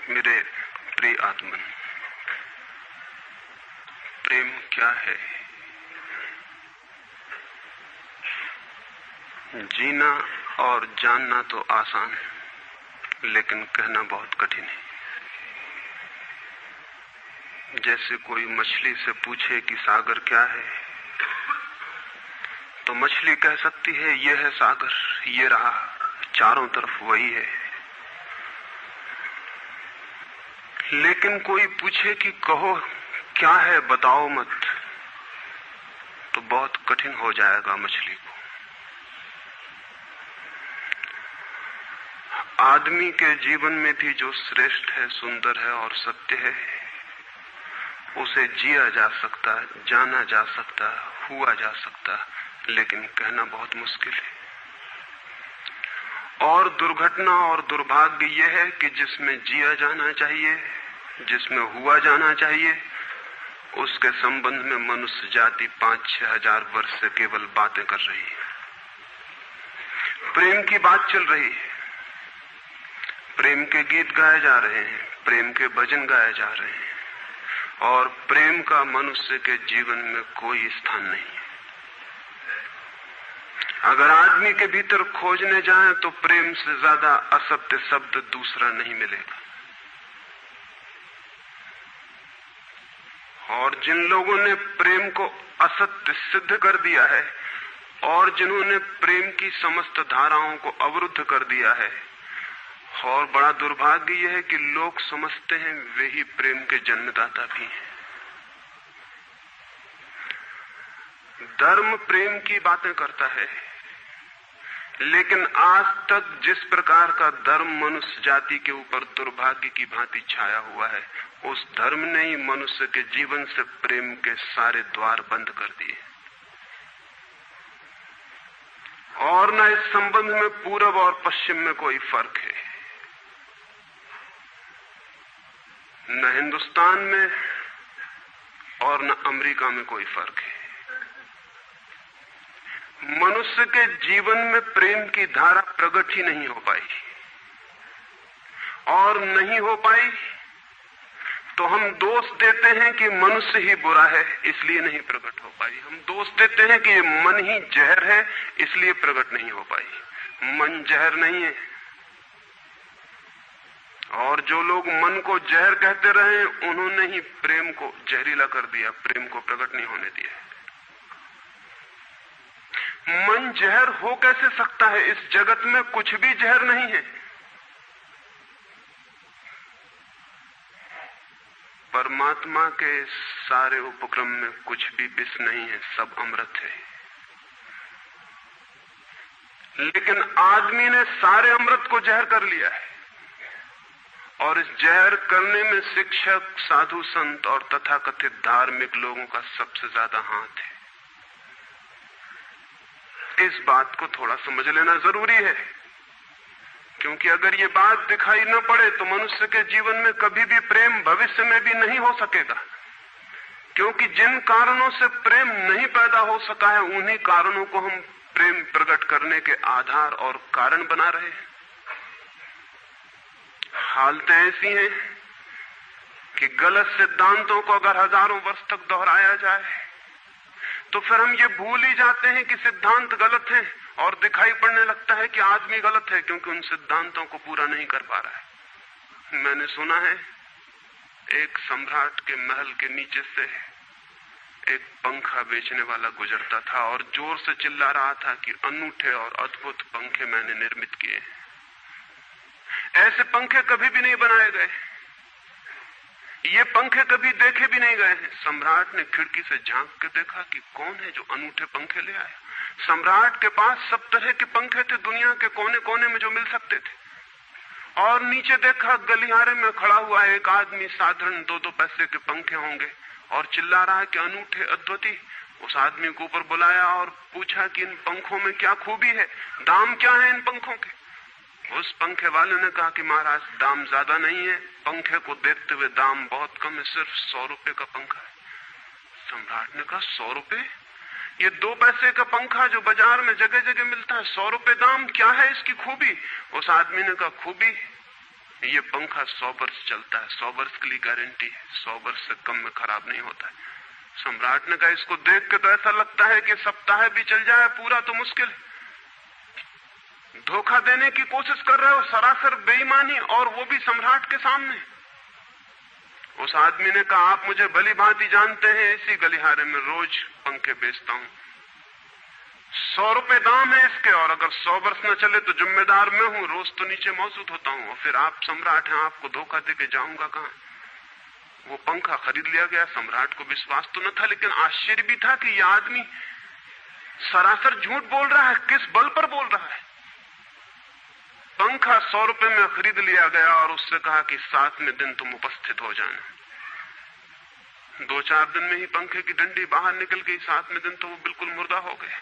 मेरे प्रिय आत्मन, प्रेम क्या है? जीना और जानना तो आसान है, लेकिन कहना बहुत कठिन है। जैसे कोई मछली से पूछे कि सागर क्या है, तो मछली कह सकती है ये है सागर, ये रहा, चारों तरफ वही है। लेकिन कोई पूछे कि कहो क्या है, बताओ मत, तो बहुत कठिन हो जाएगा मछली को। आदमी के जीवन में भी जो श्रेष्ठ है, सुंदर है और सत्य है, उसे जिया जा सकता, जाना जा सकता, हुआ जा सकता, लेकिन कहना बहुत मुश्किल है। और दुर्घटना और दुर्भाग्य यह है कि जिसमें जिया जाना चाहिए, जिसमें हुआ जाना चाहिए, उसके संबंध में मनुष्य जाति 5-6 हजार वर्ष से केवल बातें कर रही है। प्रेम की बात चल रही है, प्रेम के गीत गाए जा रहे हैं, प्रेम के भजन गाए जा रहे हैं, और प्रेम का मनुष्य के जीवन में कोई स्थान नहीं है। अगर आदमी के भीतर खोजने जाएं तो प्रेम से ज्यादा असत्य शब्द दूसरा नहीं मिलेगा। और जिन लोगों ने प्रेम को असत्य सिद्ध कर दिया है और जिन्होंने प्रेम की समस्त धाराओं को अवरुद्ध कर दिया है, और बड़ा दुर्भाग्य यह है कि लोग समझते हैं वे ही प्रेम के जन्मदाता भी हैं। धर्म प्रेम की बातें करता है, लेकिन आज तक जिस प्रकार का धर्म मनुष्य जाति के ऊपर दुर्भाग्य की भांति छाया हुआ है, उस धर्म ने ही मनुष्य के जीवन से प्रेम के सारे द्वार बंद कर दिए। और न इस संबंध में पूरब और पश्चिम में कोई फर्क है, न हिंदुस्तान में और न अमेरिका में कोई फर्क है। मनुष्य के जीवन में प्रेम की धारा प्रकट ही नहीं हो पाई, और नहीं हो पाई तो हम दोष देते हैं कि मनुष्य ही बुरा है, इसलिए नहीं प्रकट हो पाई। हम दोष देते हैं कि ये मन ही जहर है, इसलिए प्रकट नहीं हो पाई। मन जहर नहीं है, और जो लोग मन को जहर कहते रहे, उन्होंने ही प्रेम को जहरीला कर दिया, प्रेम को प्रकट नहीं होने दिया। मन जहर हो कैसे सकता है? इस जगत में कुछ भी जहर नहीं है। परमात्मा के सारे उपक्रम में कुछ भी विष नहीं है, सब अमृत है। लेकिन आदमी ने सारे अमृत को जहर कर लिया है, और इस जहर करने में शिक्षक, साधु संत और तथाकथित धार्मिक लोगों का सबसे ज्यादा हाथ है। इस बात को थोड़ा समझ लेना जरूरी है, क्योंकि अगर ये बात दिखाई न पड़े तो मनुष्य के जीवन में कभी भी प्रेम भविष्य में भी नहीं हो सकेगा। क्योंकि जिन कारणों से प्रेम नहीं पैदा हो सका है, उन्हीं कारणों को हम प्रेम प्रकट करने के आधार और कारण बना रहे हैं। हालतें ऐसी हैं कि गलत सिद्धांतों को अगर हजारों वर्ष तक दोहराया जाए तो फिर हम ये भूल ही जाते हैं कि सिद्धांत गलत हैं, और दिखाई पड़ने लगता है कि आदमी गलत है, क्योंकि उन सिद्धांतों को पूरा नहीं कर पा रहा है। मैंने सुना है एक सम्राट के महल के नीचे से एक पंखा बेचने वाला गुजरता था और जोर से चिल्ला रहा था कि अनूठे और अद्भुत पंखे मैंने निर्मित किए। ऐसे पंखे कभी भी नहीं बनाए गए, ये पंखे कभी देखे भी नहीं गए हैं। सम्राट ने खिड़की से झांक के देखा कि कौन है जो अनूठे पंखे ले आया। सम्राट के पास सब तरह के पंखे थे, दुनिया के कोने कोने में जो मिल सकते थे। और नीचे देखा, गलियारे में खड़ा हुआ एक आदमी, साधारण 2-2 पैसे के पंखे होंगे, और चिल्ला रहा है कि अनूठे, अद्भुत। उस आदमी को ऊपर बुलाया और पूछा कि इन पंखों में क्या खूबी है, दाम क्या है इन पंखों के? उस पंखे वाले ने कहा कि महाराज, दाम ज्यादा नहीं है, पंखे को देखते हुए दाम बहुत कम है, सिर्फ 100 रुपए का पंखा है। सम्राट ने कहा 100 रुपए? ये 2 पैसे का पंखा जो बाजार में जगह जगह मिलता है, 100 रुपए दाम, क्या है इसकी खूबी? उस आदमी ने कहा खूबी ये पंखा 100 वर्ष चलता है, 100 वर्ष के लिए गारंटी है, 100 वर्ष से कम में खराब नहीं होता है। सम्राट ने कहा, इसको देख के तो ऐसा लगता है कि सप्ताह भी चल जाए, पूरा तो मुश्किल है। धोखा देने की कोशिश कर रहे हो, सरासर बेईमानी, और वो भी सम्राट के सामने। उस आदमी ने कहा, आप मुझे भली भांति जानते हैं, इसी गलिहारे में रोज पंखे बेचता हूं, 100 रुपए दाम है इसके, और अगर 100 वर्ष न चले तो जिम्मेदार मैं हूं, रोज तो नीचे मौजूद होता हूं, और फिर आप सम्राट हैं, आपको धोखा देके जाऊंगा कहां। वो पंखा खरीद लिया गया। सम्राट को विश्वास तो न था, लेकिन आश्चर्य भी था कि यह आदमी सरासर झूठ बोल रहा है, किस बल पर बोल रहा है। पंखा 100 रुपए में खरीद लिया गया और उससे कहा कि 7वें दिन तुम उपस्थित हो जाना। 2-4 दिन में ही पंखे की डंडी बाहर निकल गई, 7वें दिन तो वो बिल्कुल मुर्दा हो गया।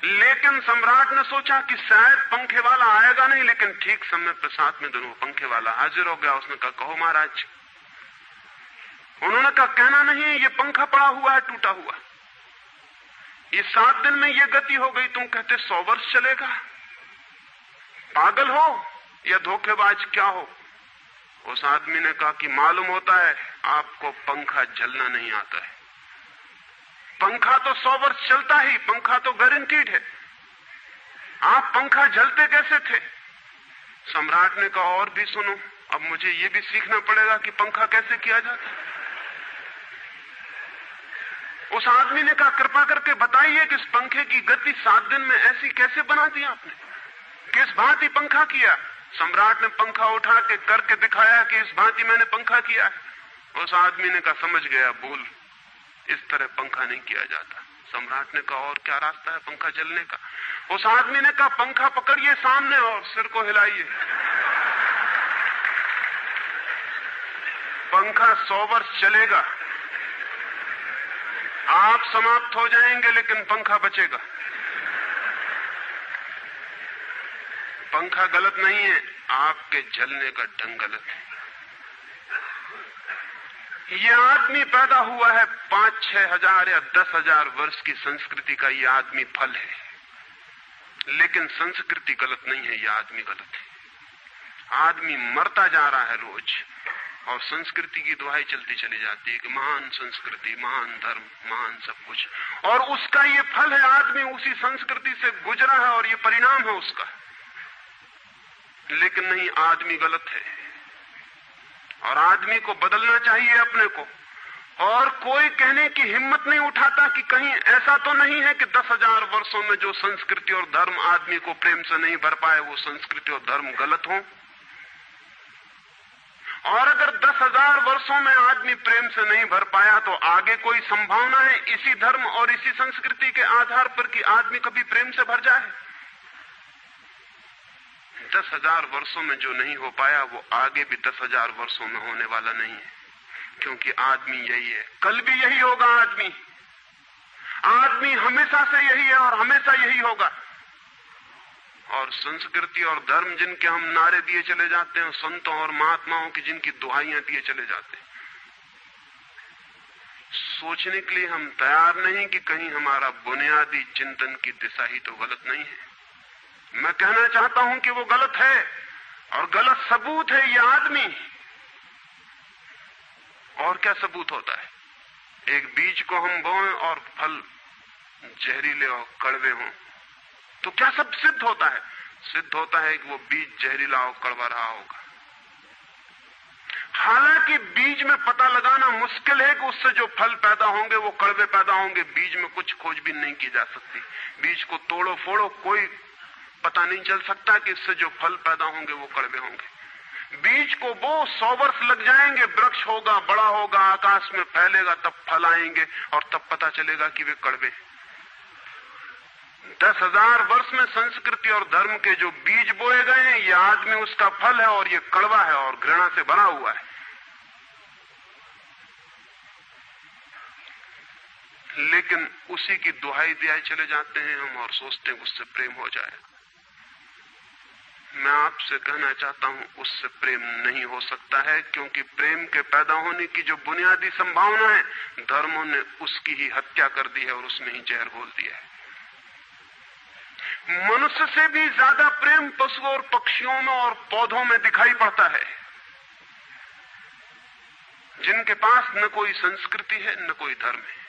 लेकिन सम्राट ने सोचा कि शायद पंखे वाला आएगा नहीं, लेकिन ठीक समय पर 7वें दिन वो पंखे वाला हाजिर हो गया। उसने कहा, कहो महाराज। उन्होंने कहा, कहना नहीं, ये पंखा पड़ा हुआ है, टूटा हुआ। ये 7 दिन में ये गति हो गई, तुम कहते 100 वर्ष चलेगा। पागल हो या धोखेबाज, क्या हो? उस आदमी ने कहा कि मालूम होता है आपको पंखा झलना नहीं आता है। पंखा तो 100 वर्ष चलता ही, पंखा तो गारंटीड है। आप पंखा झलते कैसे थे? सम्राट ने कहा, और भी सुनो, अब मुझे ये भी सीखना पड़ेगा कि पंखा कैसे किया जाता है। उस आदमी ने कहा, कृपा करके बताइए कि इस पंखे की गति 7 दिन में ऐसी कैसे बना दी आपने, किस भांति पंखा किया? सम्राट ने पंखा उठा के करके दिखाया कि इस भांति मैंने पंखा किया। उस आदमी ने कहा, समझ गया, भूल, इस तरह पंखा नहीं किया जाता। सम्राट ने कहा, और क्या रास्ता है पंखा जलने का? उस आदमी ने कहा, पंखा पकड़िए सामने और सिर को हिलाइए। पंखा 100 वर्ष चलेगा, आप समाप्त हो जाएंगे, लेकिन पंखा बचेगा। पंखा गलत नहीं है, आपके जलने का ढंग गलत है। यह आदमी पैदा हुआ है 5-6 हजार या 10,000 वर्ष की संस्कृति का। यह आदमी फल है, लेकिन संस्कृति गलत नहीं है, यह आदमी गलत है। आदमी मरता जा रहा है रोज, और संस्कृति की दुहाई चलती चली जाती है कि महान संस्कृति, महान धर्म, महान सब कुछ, और उसका ये फल है। आदमी उसी संस्कृति से गुजरा है और ये परिणाम है उसका। लेकिन नहीं, आदमी गलत है, और आदमी को बदलना चाहिए अपने को। और कोई कहने की हिम्मत नहीं उठाता कि कहीं ऐसा तो नहीं है कि 10,000 वर्षों में जो संस्कृति और धर्म आदमी को प्रेम से नहीं भर पाए, वो संस्कृति और धर्म गलत हो। और अगर 10,000 वर्षों में आदमी प्रेम से नहीं भर पाया, तो आगे कोई संभावना है इसी धर्म और इसी संस्कृति के आधार पर कि आदमी कभी प्रेम से भर जाए? 10,000 वर्षों में जो नहीं हो पाया, वो आगे भी 10,000 वर्षों में होने वाला नहीं है, क्योंकि आदमी यही है, कल भी यही होगा। आदमी हमेशा से यही है और हमेशा यही होगा। और संस्कृति और धर्म जिनके हम नारे दिए चले जाते हैं, संतों और महात्माओं की जिनकी दुहाइयां दिए चले जाते हैं, सोचने के लिए हम तैयार नहीं कि कहीं हमारा बुनियादी चिंतन की दिशा ही तो गलत नहीं है। मैं कहना चाहता हूं कि वो गलत है, और गलत सबूत है ये आदमी। और क्या सबूत होता है? एक बीज को हम बोएं और फल जहरीले और कड़वे हों, तो क्या सब सिद्ध होता है? सिद्ध होता है कि वो बीज जहरीला और कड़वा रहा होगा। हालांकि बीज में पता लगाना मुश्किल है कि उससे जो फल पैदा होंगे वो कड़वे पैदा होंगे। बीज में कुछ खोजबीन नहीं की जा सकती। बीज को तोड़ो फोड़ो, कोई पता नहीं चल सकता कि इससे जो फल पैदा होंगे वो कड़वे होंगे। बीज को वो 100 वर्ष लग जाएंगे, वृक्ष होगा, बड़ा होगा, आकाश में फैलेगा, तब फल आएंगे और तब पता चलेगा कि वे कड़वे। 10,000 वर्ष में संस्कृति और धर्म के जो बीज बोए गए हैं, ये आदमी उसका फल है, और ये कड़वा है और घृणा से भरा हुआ है। लेकिन उसी की दुहाई दिए चले जाते हैं हम, और सोचते हैं उससे प्रेम हो जाएगा। मैं आपसे कहना चाहता हूं, उससे प्रेम नहीं हो सकता है, क्योंकि प्रेम के पैदा होने की जो बुनियादी संभावना है, धर्मों ने उसकी ही हत्या कर दी है और उसमें ही जहर घोल दिया है। मनुष्य से भी ज्यादा प्रेम पशुओं और पक्षियों में और पौधों में दिखाई पड़ता है, जिनके पास न कोई संस्कृति है न कोई धर्म है।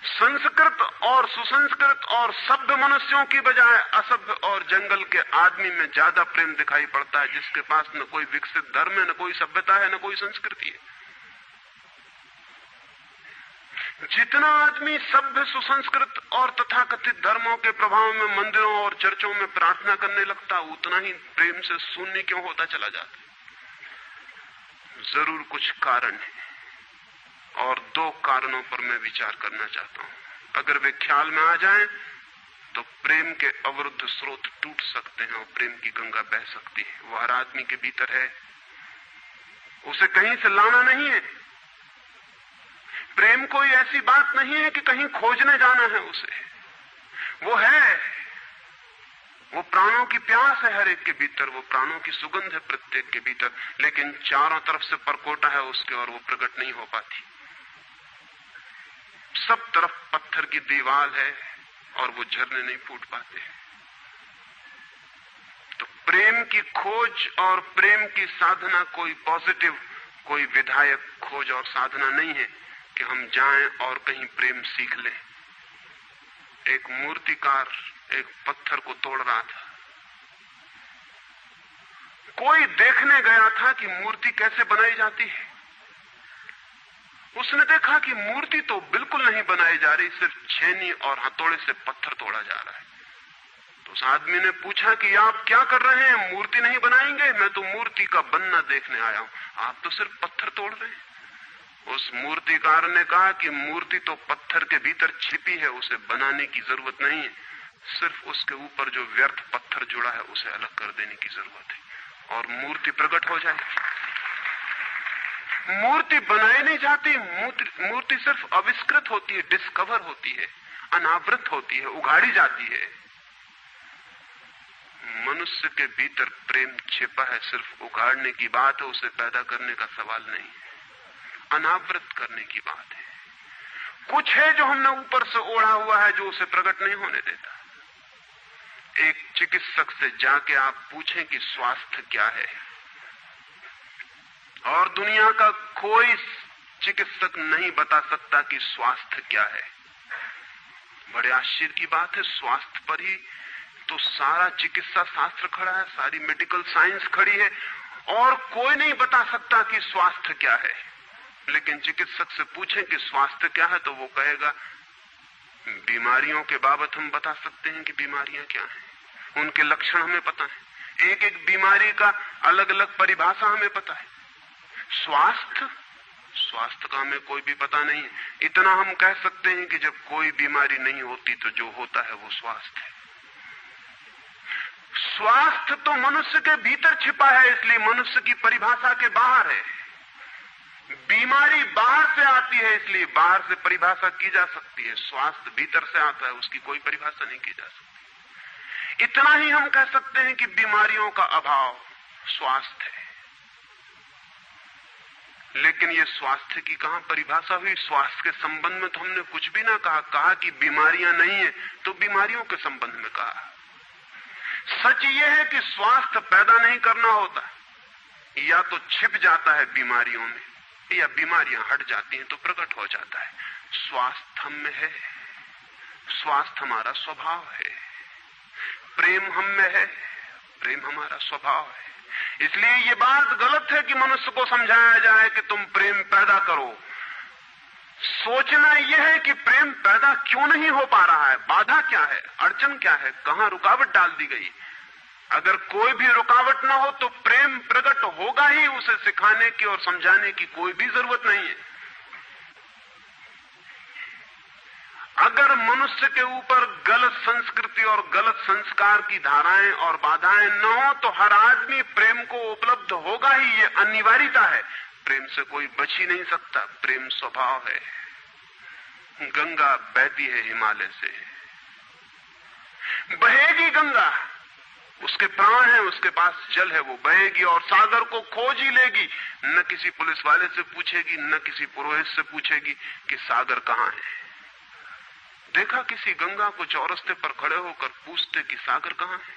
संस्कृत और सुसंस्कृत और सभ्य मनुष्यों की बजाय असभ्य और जंगल के आदमी में ज्यादा प्रेम दिखाई पड़ता है, जिसके पास न कोई विकसित धर्म है, न कोई सभ्यता है, न कोई संस्कृति है। जितना आदमी सभ्य, सुसंस्कृत और तथाकथित धर्मों के प्रभाव में मंदिरों और चर्चों में प्रार्थना करने लगता, उतना ही प्रेम से शून्य क्यों होता चला जाता? जरूर कुछ कारण है, और दो कारणों पर मैं विचार करना चाहता हूं। अगर वे ख्याल में आ जाएं तो प्रेम के अवरुद्ध स्रोत टूट सकते हैं और प्रेम की गंगा बह सकती है। वो हर आदमी के भीतर है, उसे कहीं से लाना नहीं है। प्रेम कोई ऐसी बात नहीं है कि कहीं खोजने जाना है उसे, वो है, वो प्राणों की प्यास है हर एक के भीतर, वो प्राणों की सुगंध है प्रत्येक के भीतर, लेकिन चारों तरफ से परकोटा है उसके और वो प्रकट नहीं हो पाती। सब तरफ पत्थर की दीवार है और वो झरने नहीं फूट पाते। तो प्रेम की खोज और प्रेम की साधना कोई पॉजिटिव, कोई विधायक खोज और साधना नहीं है कि हम जाएं और कहीं प्रेम सीख लें। एक मूर्तिकार एक पत्थर को तोड़ रहा था, कोई देखने गया था कि मूर्ति कैसे बनाई जाती है। उसने देखा कि मूर्ति तो बिल्कुल नहीं बनाई जा रही, सिर्फ छेनी और हथौड़े से पत्थर तोड़ा जा रहा है। तो उस आदमी ने पूछा कि आप क्या कर रहे हैं, मूर्ति नहीं बनाएंगे? मैं तो मूर्ति का बनना देखने आया हूं, आप तो सिर्फ पत्थर तोड़ रहे हैं। उस मूर्तिकार ने कहा कि मूर्ति तो पत्थर के भीतर छिपी है, उसे बनाने की जरूरत नहीं है, सिर्फ उसके ऊपर जो व्यर्थ पत्थर जुड़ा है उसे अलग कर देने की जरूरत है और मूर्ति प्रकट हो जाएगी। मूर्ति बनाई नहीं जाती, मूर्ति सिर्फ आविष्कृत होती है, डिस्कवर होती है, अनावृत होती है, उघाड़ी जाती है। मनुष्य के भीतर प्रेम छिपा है, सिर्फ उघाड़ने की बात है, उसे पैदा करने का सवाल नहीं है, अनावृत करने की बात है। कुछ है जो हमने ऊपर से ओढ़ा हुआ है, जो उसे प्रकट नहीं होने देता। एक चिकित्सक से जाके आप पूछें कि स्वास्थ्य क्या है, और दुनिया का कोई चिकित्सक नहीं बता सकता कि स्वास्थ्य क्या है। बड़े आश्चर्य की बात है, स्वास्थ्य पर ही तो सारा चिकित्सा शास्त्र खड़ा है, सारी मेडिकल साइंस खड़ी है, और कोई नहीं बता सकता कि स्वास्थ्य क्या है। लेकिन चिकित्सक से पूछें कि स्वास्थ्य क्या है, तो वो कहेगा बीमारियों के बाबत हम बता सकते हैं कि बीमारियां क्या हैं, उनके लक्षण हमें पता है, एक एक बीमारी का अलग अलग परिभाषा हमें पता है। स्वास्थ्य का हमें कोई भी पता नहीं है। इतना हम कह सकते हैं कि जब कोई बीमारी नहीं होती तो जो होता है वो स्वास्थ्य है। स्वास्थ्य तो मनुष्य के भीतर छिपा है, इसलिए मनुष्य की परिभाषा के बाहर है। बीमारी बाहर से आती है, इसलिए बाहर से परिभाषा की जा सकती है। स्वास्थ्य भीतर से आता है, उसकी कोई परिभाषा नहीं की जा सकती। इतना ही हम कह सकते हैं कि बीमारियों का अभाव स्वास्थ्य है। लेकिन ये स्वास्थ्य की कहां परिभाषा हुई? स्वास्थ्य के संबंध में तो हमने कुछ भी ना कहा कि बीमारियां नहीं है, तो बीमारियों के संबंध में कहा। सच ये है कि स्वास्थ्य पैदा नहीं करना होता, या तो छिप जाता है बीमारियों में, या बीमारियां हट जाती हैं तो प्रकट हो जाता है। स्वास्थ्य हम में है, स्वास्थ्य हमारा स्वभाव है। प्रेम हम में है, प्रेम हमारा स्वभाव है। इसलिए ये बात गलत है कि मनुष्य को समझाया जाए कि तुम प्रेम पैदा करो। सोचना यह है कि प्रेम पैदा क्यों नहीं हो पा रहा है, बाधा क्या है, अड़चन क्या है, कहां रुकावट डाल दी गई। अगर कोई भी रुकावट ना हो तो प्रेम प्रकट होगा ही, उसे सिखाने की और समझाने की कोई भी जरूरत नहीं है। अगर मनुष्य के ऊपर गलत संस्कृति और गलत संस्कार की धाराएं और बाधाएं न हो तो हर आदमी प्रेम को उपलब्ध होगा ही, ये अनिवार्यता है। प्रेम से कोई बच ही नहीं सकता, प्रेम स्वभाव है। गंगा बहती है हिमालय से, बहेगी गंगा, उसके प्राण है, उसके पास जल है, वो बहेगी और सागर को खोज ही लेगी। न किसी पुलिस वाले से पूछेगी, न किसी पुरोहित से पूछेगी कि सागर कहां है। देखा किसी गंगा को चौरस्ते पर खड़े होकर पूछते कि सागर कहां है?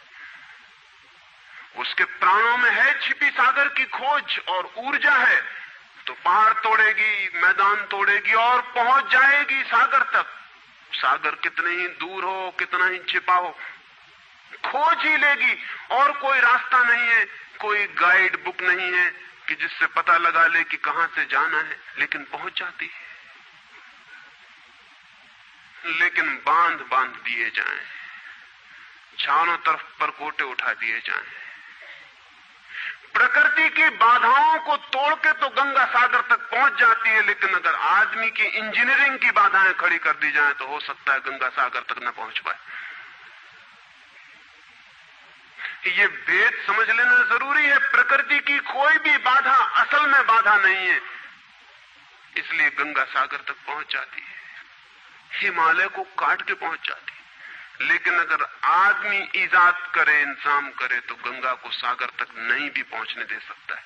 उसके प्राणों में है छिपी सागर की खोज और ऊर्जा है, तो पहाड़ तोड़ेगी, मैदान तोड़ेगी और पहुंच जाएगी सागर तक। सागर कितने ही दूर हो, कितना ही छिपा हो, खोज ही लेगी। और कोई रास्ता नहीं है, कोई गाइड बुक नहीं है कि जिससे पता लगा ले कि कहां से जाना है, लेकिन पहुंच जाती है। लेकिन बांध बांध दिए जाएं, चारों तरफ परकोटे उठा दिए जाएं, प्रकृति की बाधाओं को तोड़ के तो गंगा सागर तक पहुंच जाती है, लेकिन अगर आदमी की इंजीनियरिंग की बाधाएं खड़ी कर दी जाएं तो हो सकता है गंगा सागर तक न पहुंच पाए। ये भेद समझ लेना जरूरी है। प्रकृति की कोई भी बाधा असल में बाधा नहीं है, इसलिए गंगा सागर तक पहुंच जाती है, हिमालय को काट के पहुंच जाती है। लेकिन अगर आदमी इजाद करे, इंतजाम करे, तो गंगा को सागर तक नहीं भी पहुंचने दे सकता है।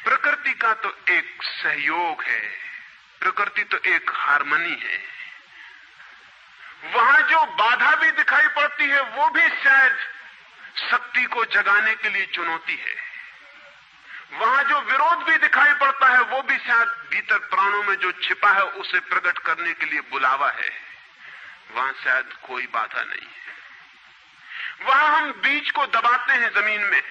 प्रकृति का तो एक सहयोग है, प्रकृति तो एक हार्मनी है। वहां जो बाधा भी दिखाई पड़ती है वो भी शायद शक्ति को जगाने के लिए चुनौती है। वहां जो विरोध भी दिखाई पड़ता है वो भी शायद भीतर प्राणों में जो छिपा है उसे प्रकट करने के लिए बुलावा है। वहां शायद कोई बाधा नहीं है। वहां हम बीज को दबाते हैं जमीन में,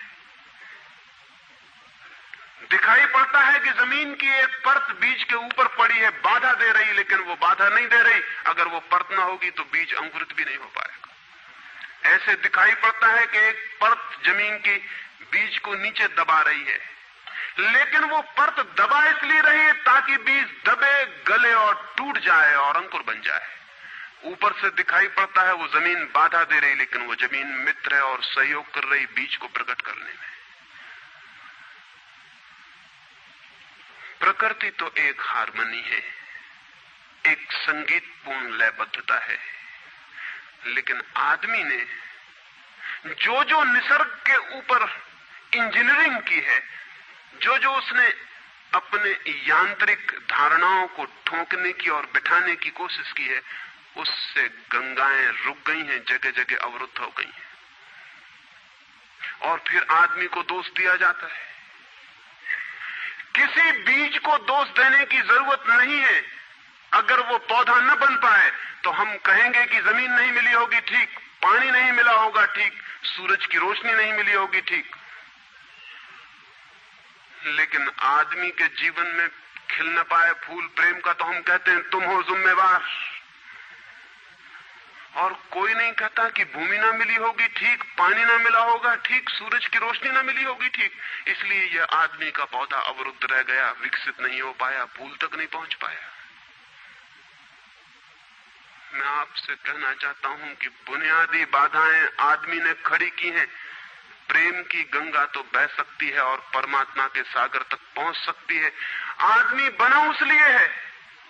दिखाई पड़ता है कि जमीन की एक परत बीज के ऊपर पड़ी है, बाधा दे रही, लेकिन वो बाधा नहीं दे रही। अगर वो परत ना होगी तो बीज अंकुरित भी नहीं हो पाएगा। ऐसे दिखाई पड़ता है कि एक परत जमीन की बीज को नीचे दबा रही है, लेकिन वो परत दबा इसलिए रही है ताकि बीज दबे, गले और टूट जाए और अंकुर बन जाए। ऊपर से दिखाई पड़ता है वो जमीन बाधा दे रही, लेकिन वो जमीन मित्र है और सहयोग कर रही बीज को प्रकट करने में। प्रकृति तो एक हार्मनी है, एक संगीतपूर्ण लयबद्धता है, लेकिन आदमी ने जो जो निसर्ग के ऊपर इंजीनियरिंग की है, जो जो उसने अपने यांत्रिक धारणाओं को ठोकने की और बिठाने की कोशिश की है, उससे गंगाएं रुक गई हैं, जगह जगह अवरुद्ध हो गई हैं। और फिर आदमी को दोष दिया जाता है। किसी बीज को दोष देने की जरूरत नहीं है। अगर वो पौधा न बन पाए तो हम कहेंगे कि जमीन नहीं मिली होगी, ठीक, पानी नहीं मिला होगा, ठीक, सूरज की रोशनी नहीं मिली होगी, ठीक। लेकिन आदमी के जीवन में खिल न पाए फूल प्रेम का तो हम कहते हैं तुम हो जिम्मेवार। और कोई नहीं कहता कि भूमि ना मिली होगी, ठीक, पानी ना मिला होगा, ठीक, सूरज की रोशनी ना मिली होगी, ठीक। इसलिए यह आदमी का पौधा अवरुद्ध रह गया, विकसित नहीं हो पाया, फूल तक नहीं पहुंच पाया। मैं आपसे कहना चाहता हूं कि बुनियादी बाधाएं आदमी ने खड़ी की हैं। प्रेम की गंगा तो बह सकती है और परमात्मा के सागर तक पहुंच सकती है। आदमी बना उस लिए है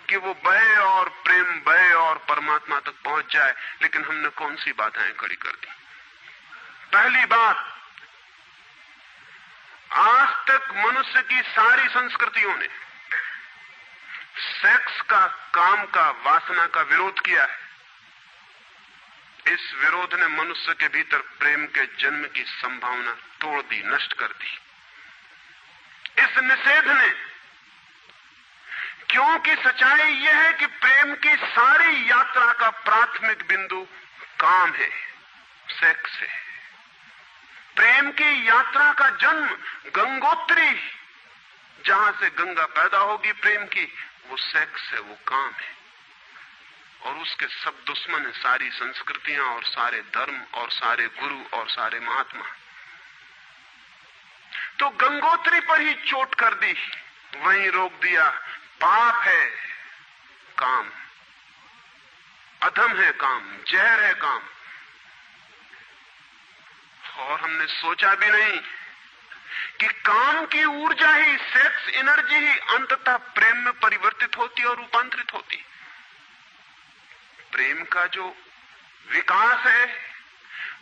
कि वो बहे और प्रेम बहे और परमात्मा तक पहुंच जाए, लेकिन हमने कौन सी बाधाएं खड़ी कर दी? पहली बात, आज तक मनुष्य की सारी संस्कृतियों ने सेक्स का, काम का, वासना का विरोध किया है। इस विरोध ने मनुष्य के भीतर प्रेम के जन्म की संभावना तोड़ दी, नष्ट कर दी। इस निषेध ने, क्योंकि सच्चाई यह है कि प्रेम की सारी यात्रा का प्राथमिक बिंदु काम है, सेक्स है। प्रेम की यात्रा का जन्म गंगोत्री, जहां से गंगा पैदा होगी प्रेम की, वो सेक्स है, वो काम है। और उसके सब दुश्मन है, सारी संस्कृतियां और सारे धर्म और सारे गुरु और सारे महात्मा। तो गंगोत्री पर ही चोट कर दी, वहीं रोक दिया। पाप है काम, अधम है काम, जहर है काम। और हमने सोचा भी नहीं कि काम की ऊर्जा ही, सेक्स एनर्जी ही अंततः प्रेम में परिवर्तित होती और रूपांतरित होती। प्रेम का जो विकास है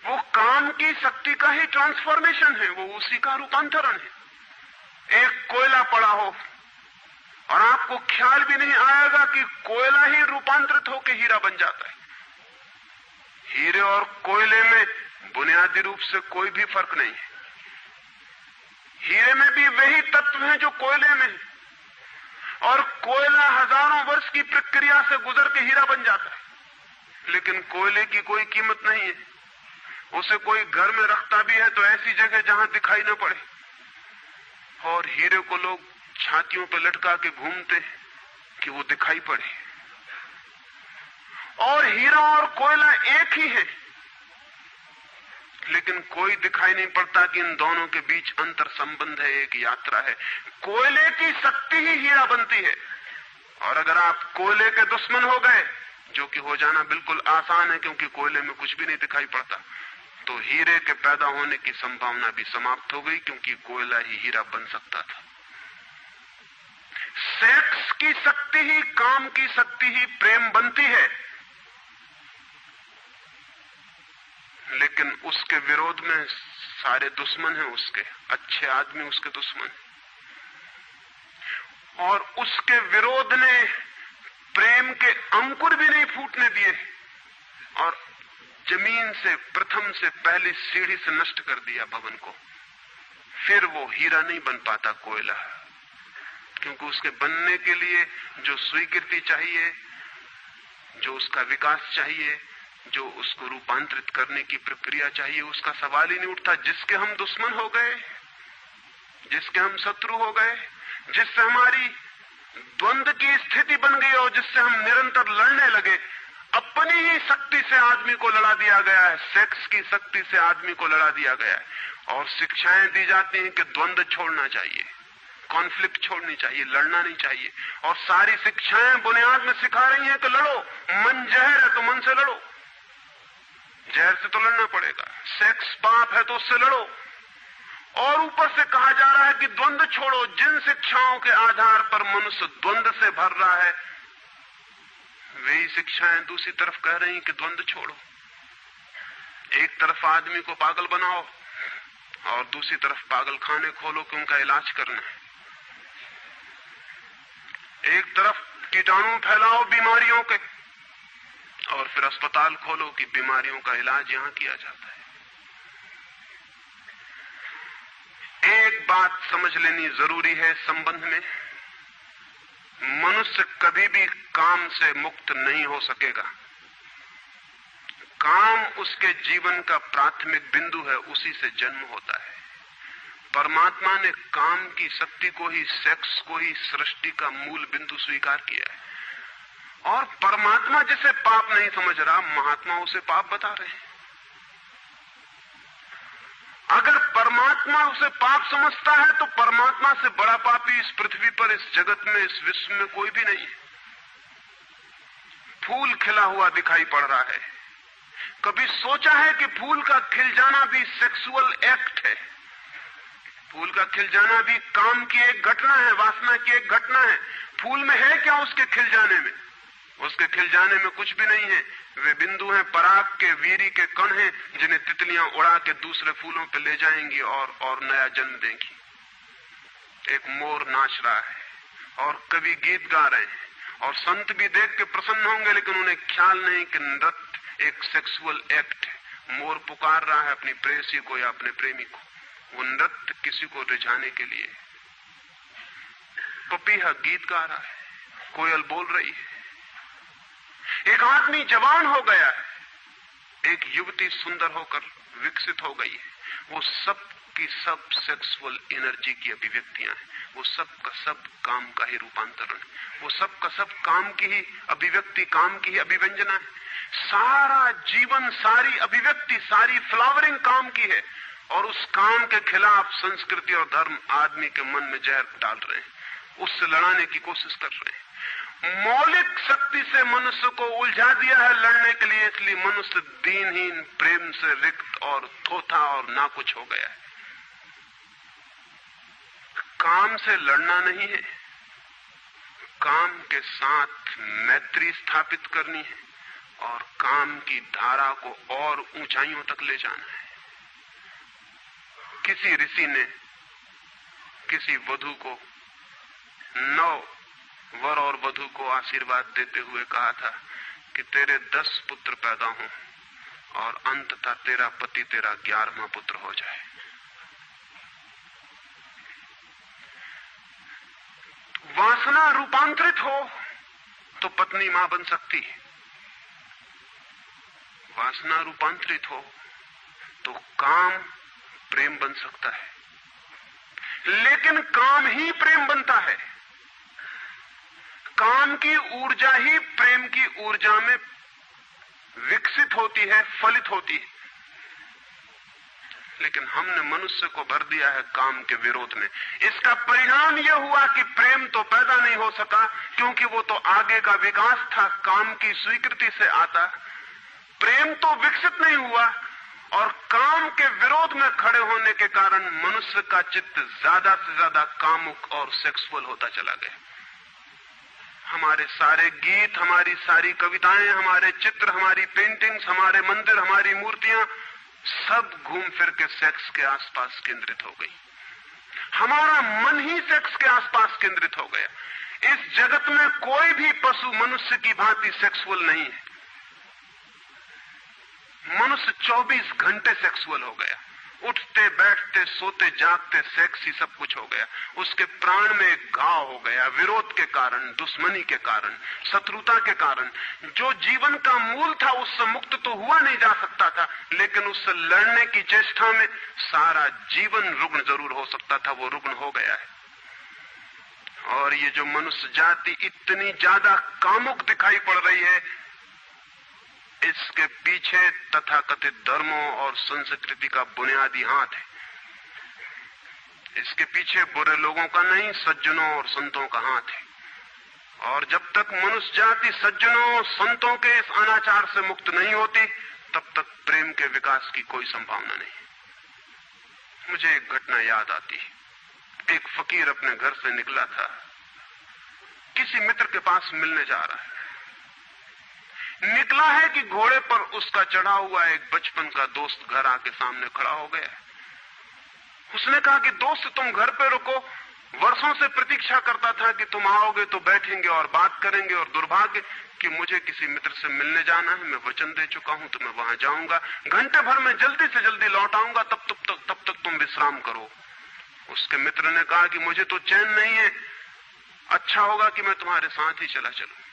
वो काम की शक्ति का ही ट्रांसफॉर्मेशन है, वो उसी का रूपांतरण है। एक कोयला पड़ा हो और आपको ख्याल भी नहीं आएगा कि कोयला ही रूपांतरित होकर हीरा बन जाता है। हीरे और कोयले में बुनियादी रूप से कोई भी फर्क नहीं है। हीरे में भी वही तत्व हैं जो कोयले में है, और कोयला हजारों वर्ष की प्रक्रिया से गुजर के हीरा बन जाता है। लेकिन कोयले की कोई कीमत नहीं है। उसे कोई घर में रखता भी है तो ऐसी जगह जहां दिखाई न पड़े, और हीरे को लोग छातियों पर लटका के घूमते कि वो दिखाई पड़े। और हीरा और कोयला एक ही है, लेकिन कोई दिखाई नहीं पड़ता कि इन दोनों के बीच अंतर संबंध है, एक यात्रा है। कोयले की शक्ति ही हीरा बनती है, और अगर आप कोयले के दुश्मन हो गए, जो कि हो जाना बिल्कुल आसान है क्योंकि कोयले में कुछ भी नहीं दिखाई पड़ता, तो हीरे के पैदा होने की संभावना भी समाप्त हो गई, क्योंकि कोयला ही हीरा बन सकता था। सेक्स की शक्ति ही, काम की शक्ति ही प्रेम बनती है, लेकिन उसके विरोध में सारे दुश्मन हैं उसके। अच्छे आदमी उसके दुश्मन हैं, और उसके विरोध ने प्रेम के अंकुर भी नहीं फूटने दिए, और जमीन से प्रथम से पहली सीढ़ी से नष्ट कर दिया भवन को। फिर वो हीरा नहीं बन पाता कोयला, क्योंकि उसके बनने के लिए जो स्वीकृति चाहिए, जो उसका विकास चाहिए, जो उसको रूपांतरित करने की प्रक्रिया चाहिए, उसका सवाल ही नहीं उठता। जिसके हम दुश्मन हो गए, जिसके हम शत्रु हो गए, जिससे हमारी द्वंद्व की स्थिति बन गई और जिससे हम निरंतर लड़ने लगे, अपनी ही शक्ति से आदमी को लड़ा दिया गया है, सेक्स की शक्ति से आदमी को लड़ा दिया गया है। और शिक्षाएं दी जाती हैं कि द्वंद्व छोड़ना चाहिए, कॉन्फ्लिक्ट छोड़नी चाहिए, लड़ना नहीं चाहिए। और सारी शिक्षाएं बुनियाद में सिखा रही हैं कि लड़ो, मन जहर है तो मन से लड़ो, जहर से तो लड़ना पड़ेगा। सेक्स पाप है तो उससे लड़ो। और ऊपर से कहा जा रहा है कि द्वंद्व छोड़ो। जिन शिक्षाओं के आधार पर मनुष्य द्वंद्व से भर रहा है, वही शिक्षाएं दूसरी तरफ कह रही हैं कि द्वंद्व छोड़ो। एक तरफ आदमी को पागल बनाओ और दूसरी तरफ पागल खाने खोलो कि उनका इलाज करना है। एक तरफ कीटाणु फैलाओ बीमारियों के, और फिर अस्पताल खोलो कि बीमारियों का इलाज यहां किया जाता है। एक बात समझ लेनी जरूरी है संबंध में, मनुष्य कभी भी काम से मुक्त नहीं हो सकेगा। काम उसके जीवन का प्राथमिक बिंदु है, उसी से जन्म होता है। परमात्मा ने काम की शक्ति को ही, सेक्स को ही सृष्टि का मूल बिंदु स्वीकार किया है। और परमात्मा जिसे पाप नहीं समझ रहा, महात्मा उसे पाप बता रहे हैं। अगर परमात्मा उसे पाप समझता है तो परमात्मा से बड़ा पापी इस पृथ्वी पर, इस जगत में, इस विश्व में कोई भी नहीं है। फूल खिला हुआ दिखाई पड़ रहा है। कभी सोचा है कि फूल का खिल जाना भी सेक्सुअल एक्ट है? फूल का खिल जाना भी काम की एक घटना है, वासना की एक घटना है। फूल में है क्या उसके खिल जाने में? उसके खिल जाने में कुछ भी नहीं है। वे बिंदु हैं, पराग के, वीरी के कण हैं, जिन्हें तितलियां उड़ा के दूसरे फूलों पे ले जाएंगी और नया जन्म देंगी। एक मोर नाच रहा है और कवि गीत गा रहे हैं, और संत भी देख के प्रसन्न होंगे, लेकिन उन्हें ख्याल नहीं कि नृत्य एक सेक्सुअल एक्ट है। मोर पुकार रहा है अपनी प्रेयसी को या अपने प्रेमी को, वो नृत्य किसी को रिझाने के लिए। पपीहा गीत गा रहा है, कोयल बोल रही है। एक आदमी जवान हो गया है, एक युवती सुंदर होकर विकसित हो गई है। वो सब की सब सेक्सुअल एनर्जी की अभिव्यक्तियां हैं। वो सब का सब काम का ही रूपांतरण है। वो सब का सब काम की ही अभिव्यक्ति, काम की ही अभिव्यंजना है। सारा जीवन, सारी अभिव्यक्ति, सारी फ्लावरिंग काम की है। और उस काम के खिलाफ संस्कृति और धर्म आदमी के मन में जहर डाल रहे हैं, उससे लड़ाने की कोशिश कर रहे हैं। मौलिक शक्ति से मनुष्य को उलझा दिया है लड़ने के लिए, इसलिए मनुष्य दीनहीन, प्रेम से रिक्त और थोथा और नाकुछ हो गया है। काम से लड़ना नहीं है, काम के साथ मैत्री स्थापित करनी है और काम की धारा को और ऊंचाइयों तक ले जाना है। किसी ऋषि ने किसी वधू को 9 वर और वधू को आशीर्वाद देते हुए कहा था कि तेरे 10 पुत्र पैदा हों और अंततः तेरा पति तेरा 11वां पुत्र हो जाए। वासना रूपांतरित हो तो पत्नी मां बन सकती है, वासना रूपांतरित हो तो काम प्रेम बन सकता है, लेकिन काम ही प्रेम बनता है। काम की ऊर्जा ही प्रेम की ऊर्जा में विकसित होती है, फलित होती है। लेकिन हमने मनुष्य को भर दिया है काम के विरोध में। इसका परिणाम यह हुआ कि प्रेम तो पैदा नहीं हो सका, क्योंकि वो तो आगे का विकास था, काम की स्वीकृति से आता। प्रेम तो विकसित नहीं हुआ और काम के विरोध में खड़े होने के कारण मनुष्य का चित्त ज्यादा से ज्यादा कामुक और सेक्सुअल होता चला गया। हमारे सारे गीत, हमारी सारी कविताएं, हमारे चित्र, हमारी पेंटिंग्स, हमारे मंदिर, हमारी मूर्तियां सब घूम फिर के सेक्स के आसपास केंद्रित हो गई। हमारा मन ही सेक्स के आसपास केंद्रित हो गया। इस जगत में कोई भी पशु मनुष्य की भांति सेक्सुअल नहीं है। मनुष्य 24 घंटे सेक्सुअल हो गया। उठते बैठते सोते जागते सेक्स ही सब कुछ हो गया। उसके प्राण में एक घाव हो गया, विरोध के कारण, दुश्मनी के कारण, शत्रुता के कारण। जो जीवन का मूल था उससे मुक्त तो हुआ नहीं जा सकता था, लेकिन उससे लड़ने की चेष्टा में सारा जीवन रुग्ण जरूर हो सकता था, वो रुग्ण हो गया है। और ये जो मनुष्य जाति इतनी ज्यादा कामुक दिखाई पड़ रही है, इसके पीछे तथाकथित धर्मों और संस्कृति का बुनियादी हाथ है। इसके पीछे बुरे लोगों का नहीं, सज्जनों और संतों का हाथ है। और जब तक मनुष्य जाति सज्जनों और संतों के इस अनाचार से मुक्त नहीं होती, तब तक प्रेम के विकास की कोई संभावना नहीं। मुझे एक घटना याद आती है। एक फकीर अपने घर से निकला था, किसी मित्र के पास मिलने जा रहा है। निकला है कि घोड़े पर उसका चढ़ा हुआ एक बचपन का दोस्त घर आके सामने खड़ा हो गया। उसने कहा कि दोस्त तुम घर पे रुको, वर्षों से प्रतीक्षा करता था कि तुम आओगे तो बैठेंगे और बात करेंगे, और दुर्भाग्य कि मुझे किसी मित्र से मिलने जाना है, मैं वचन दे चुका हूं तो मैं वहां जाऊंगा, घंटे भर में जल्दी से जल्दी लौट आऊंगा, तब तक तुम विश्राम करो। उसके मित्र ने कहा कि मुझे तो चैन नहीं है, अच्छा होगा कि मैं तुम्हारे साथ ही चला चलूं।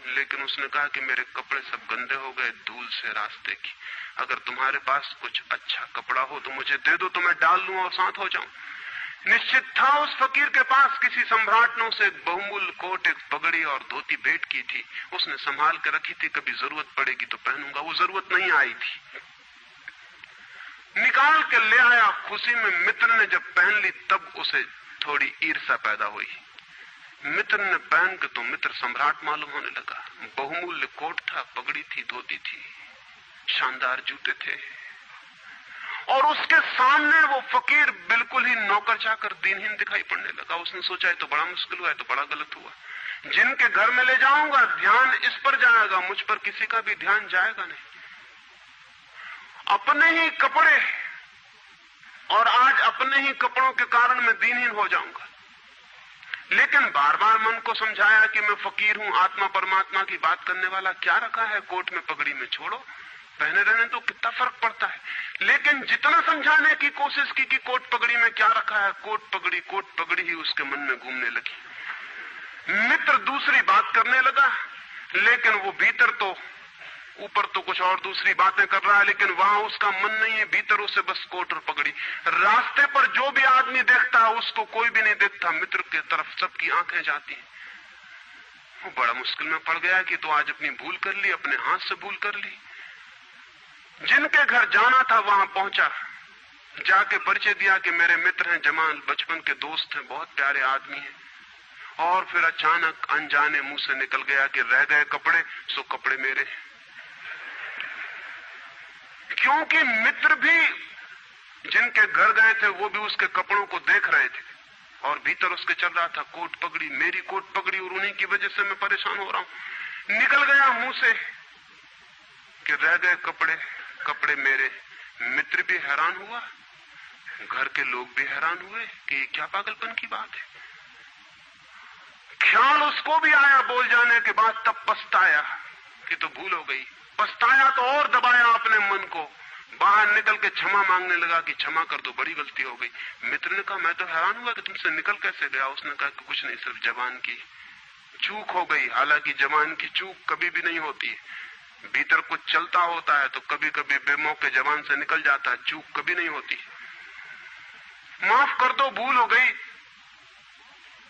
लेकिन उसने कहा कि मेरे कपड़े सब गंदे हो गए धूल से रास्ते की, अगर तुम्हारे पास कुछ अच्छा कपड़ा हो तो मुझे दे दो, तो मैं डाल लूं और साथ हो जाऊं। निश्चित था उस फकीर के पास किसी सम्राट ने उसे एक बहुमूल्य कोट, एक पगड़ी और धोती भेंट की थी। उसने संभाल कर रखी थी, कभी जरूरत पड़ेगी तो पहनूंगा। वो जरूरत नहीं आई थी, निकाल के ले आया खुशी में। मित्र ने जब पहन ली तब उसे थोड़ी ईर्ष्या पैदा हुई। मित्र ने पहन के तो मित्र सम्राट मालूम होने लगा। बहुमूल्य कोट था, पगड़ी थी, धोती थी, शानदार जूते थे, और उसके सामने वो फकीर बिल्कुल ही नौकर चाकर दीनहीन दिखाई पड़ने लगा। उसने सोचा है तो बड़ा मुश्किल हुआ है, तो बड़ा गलत हुआ। जिनके घर में ले जाऊंगा ध्यान इस पर जाएगा, मुझ पर किसी का भी ध्यान जाएगा नहीं। अपने ही कपड़े, और आज अपने ही कपड़ों के कारण मैं दीनहीन हो जाऊंगा। लेकिन बार बार मन को समझाया कि मैं फकीर हूं, आत्मा परमात्मा की बात करने वाला, क्या रखा है कोट में पगड़ी में, छोड़ो, पहने रहने तो कितना फर्क पड़ता है। लेकिन जितना समझाने की कोशिश की कि कोट पगड़ी में क्या रखा है, कोट पगड़ी ही उसके मन में घूमने लगी। मित्र दूसरी बात करने लगा, लेकिन वो भीतर तो, ऊपर तो कुछ और दूसरी बातें कर रहा है, लेकिन वहां उसका मन नहीं है, भीतर उसे बस कोट और पगड़ी। रास्ते पर जो भी आदमी देखता है उसको कोई भी नहीं देखता, मित्र की तरफ सबकी आंखें जाती हैं। वो बड़ा मुश्किल में पड़ गया कि तो आज अपनी भूल कर ली, अपने हाथ से भूल कर ली। जिनके घर जाना था वहां पहुंचा, जाके परिचय दिया कि मेरे मित्र हैं, जमाल, बचपन के दोस्त हैं, बहुत प्यारे आदमी हैं। और फिर अचानक अनजाने मुंह से निकल गया कि रह गए कपड़े, सो कपड़े मेरे। क्योंकि मित्र भी जिनके घर गए थे वो भी उसके कपड़ों को देख रहे थे, और भीतर उसके चल रहा था कोट पगड़ी, मेरी कोट पगड़ी, और उन्हीं की वजह से मैं परेशान हो रहा हूं। निकल गया मुंह से कि रह गए कपड़े, कपड़े मेरे। मित्र भी हैरान हुआ, घर के लोग भी हैरान हुए कि क्या पागलपन की बात है। ख्याल उसको भी आया बोल जाने के बाद, तब पछताया कि तो भूल हो गई। पछताया तो और दबाया अपने मन को, बाहर निकल के क्षमा मांगने लगा कि क्षमा कर दो, बड़ी गलती हो गई। मित्र ने कहा मैं तो हैरान हुआ कि तुमसे निकल कैसे गया। उसने कहा कि कुछ नहीं, सिर्फ जबान की चूक हो गई। हालांकि जबान की चूक कभी भी नहीं होती है, भीतर कुछ चलता होता है तो कभी कभी बेमौके जबान से निकल जाता है, चूक कभी नहीं होती। माफ कर दो, भूल हो गई।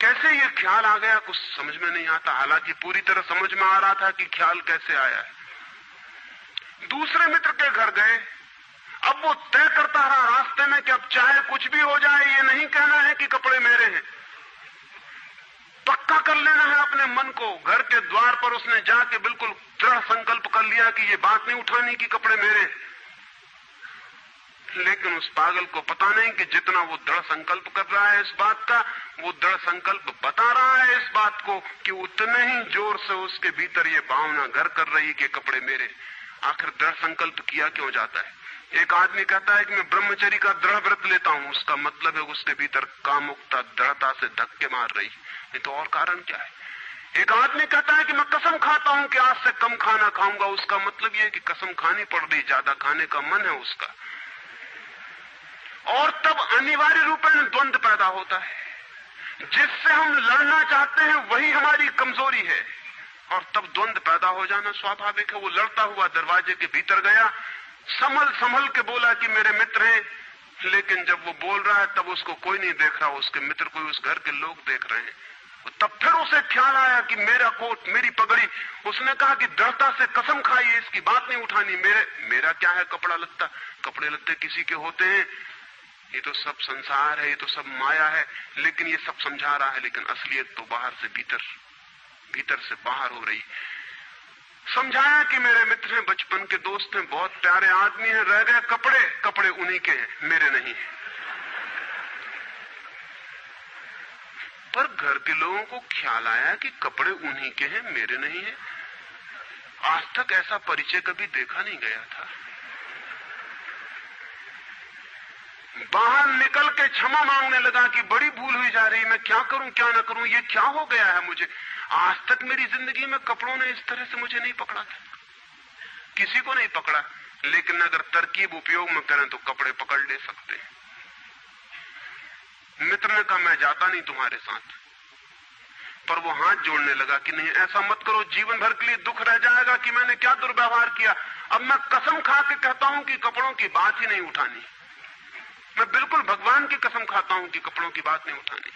कैसे ये ख्याल आ गया कुछ समझ में नहीं आता, हालांकि पूरी तरह समझ में आ रहा था कि ख्याल कैसे आया है। दूसरे मित्र के घर गए। अब वो तय करता रहा रास्ते में कि अब चाहे कुछ भी हो जाए, ये नहीं कहना है कि कपड़े मेरे हैं, पक्का कर लेना है अपने मन को। घर के द्वार पर उसने जाके बिल्कुल दृढ़ संकल्प कर लिया कि ये बात नहीं उठानी कि कपड़े मेरे। लेकिन उस पागल को पता नहीं कि जितना वो दृढ़ संकल्प कर रहा है इस बात का, वो दृढ़ संकल्प बता रहा है इस बात को कि उतने ही जोर से उसके भीतर ये भावना घर कर रही कि कपड़े मेरे। आखिर दृढ़ संकल्प किया क्यों जाता है? एक आदमी कहता है कि मैं ब्रह्मचर्य का दृढ़ व्रत लेता हूं, उसका मतलब है उसके भीतर कामुकता दृढ़ता से धक्के मार रही, नहीं तो और कारण क्या है? एक आदमी कहता है कि मैं कसम खाता हूं कि आज से कम खाना खाऊंगा, उसका मतलब यह है कि कसम खानी पड़ रही, ज्यादा खाने का मन है उसका। और तब अनिवार्य रूप में द्वंद्व पैदा होता है। जिससे हम लड़ना चाहते हैं वही हमारी कमजोरी है, और तब द्वंद्व पैदा हो जाना स्वाभाविक है। वो लड़ता हुआ दरवाजे के भीतर गया, संभल संभल के बोला कि मेरे मित्र हैं, लेकिन जब वो बोल रहा है तब उसको कोई नहीं देख रहा, उसके मित्र कोई उस घर के लोग देख रहे हैं। तब फिर उसे ख्याल आया कि मेरा कोट, मेरी पगड़ी। उसने कहा कि दृढ़ता से कसम खाई, इसकी बात नहीं उठानी। मेरा क्या है कपड़ा लत्ता, कपड़े लत्ते किसी के होते हैं, ये तो सब संसार है, ये तो सब माया है। लेकिन ये सब समझा रहा है, लेकिन असलियत तो बाहर से भीतर, भीतर से बाहर हो रही। समझाया कि मेरे मित्र हैं, बचपन के दोस्त हैं, बहुत प्यारे आदमी हैं, रह गए कपड़े, कपड़े उन्हीं के हैं, मेरे नहीं है। पर घर के लोगों को ख्याल आया कि कपड़े उन्हीं के हैं, मेरे नहीं है। आज तक ऐसा परिचय कभी देखा नहीं गया था। बाहर निकल के क्षमा मांगने लगा कि बड़ी भूल हुई जा रही, मैं क्या करूं क्या ना करूं, ये क्या हो गया है मुझे। आज तक मेरी जिंदगी में कपड़ों ने इस तरह से मुझे नहीं पकड़ा था, किसी को नहीं पकड़ा। लेकिन अगर तरकीब उपयोग में करें तो कपड़े पकड़ ले सकते हैं। मित्र ने कहा मैं जाता नहीं तुम्हारे साथ, पर वो हाथ जोड़ने लगा कि नहीं ऐसा मत करो, जीवन भर के लिए दुख रह जाएगा कि मैंने क्या दुर्व्यवहार किया। अब मैं कसम खा के कहता हूं कि कपड़ों की बात ही नहीं उठानी। मैं बिल्कुल भगवान की कसम खाता हूं कि कपड़ों की बात नहीं उठानी।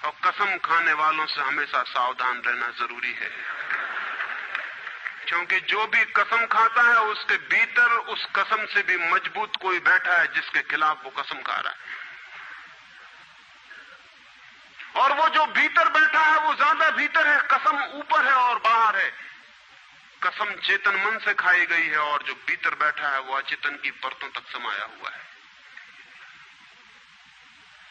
और कसम खाने वालों से हमेशा सावधान रहना जरूरी है, क्योंकि जो भी कसम खाता है उसके भीतर उस कसम से भी मजबूत कोई बैठा है जिसके खिलाफ वो कसम खा रहा है। और वो जो भीतर बैठा है वो ज्यादा भीतर है, कसम ऊपर है और बाहर है। कसम चेतन मन से खाई गई है और जो भीतर बैठा है वो अचेतन की परतों तक समाया हुआ है।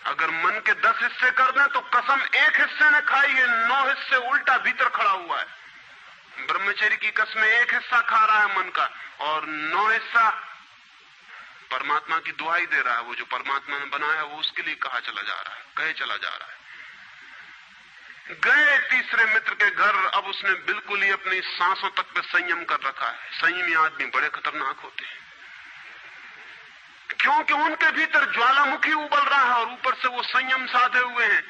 अगर मन के 10 हिस्से कर दें तो कसम एक हिस्से ने खाई है, 9 हिस्से उल्टा भीतर खड़ा हुआ है। ब्रह्मचर्य की कसमें एक हिस्सा खा रहा है मन का, और 9 हिस्सा परमात्मा की दुहाई दे रहा है। वो जो परमात्मा ने बनाया है वो उसके लिए कहा चला जा रहा है, कहे चला जा रहा है। गए तीसरे मित्र के घर। अब उसने बिल्कुल ही अपनी सांसों तक पे संयम कर रखा है। संयमी आदमी बड़े खतरनाक होते हैं, क्योंकि उनके भीतर ज्वालामुखी उबल रहा है और ऊपर से वो संयम साधे हुए हैं।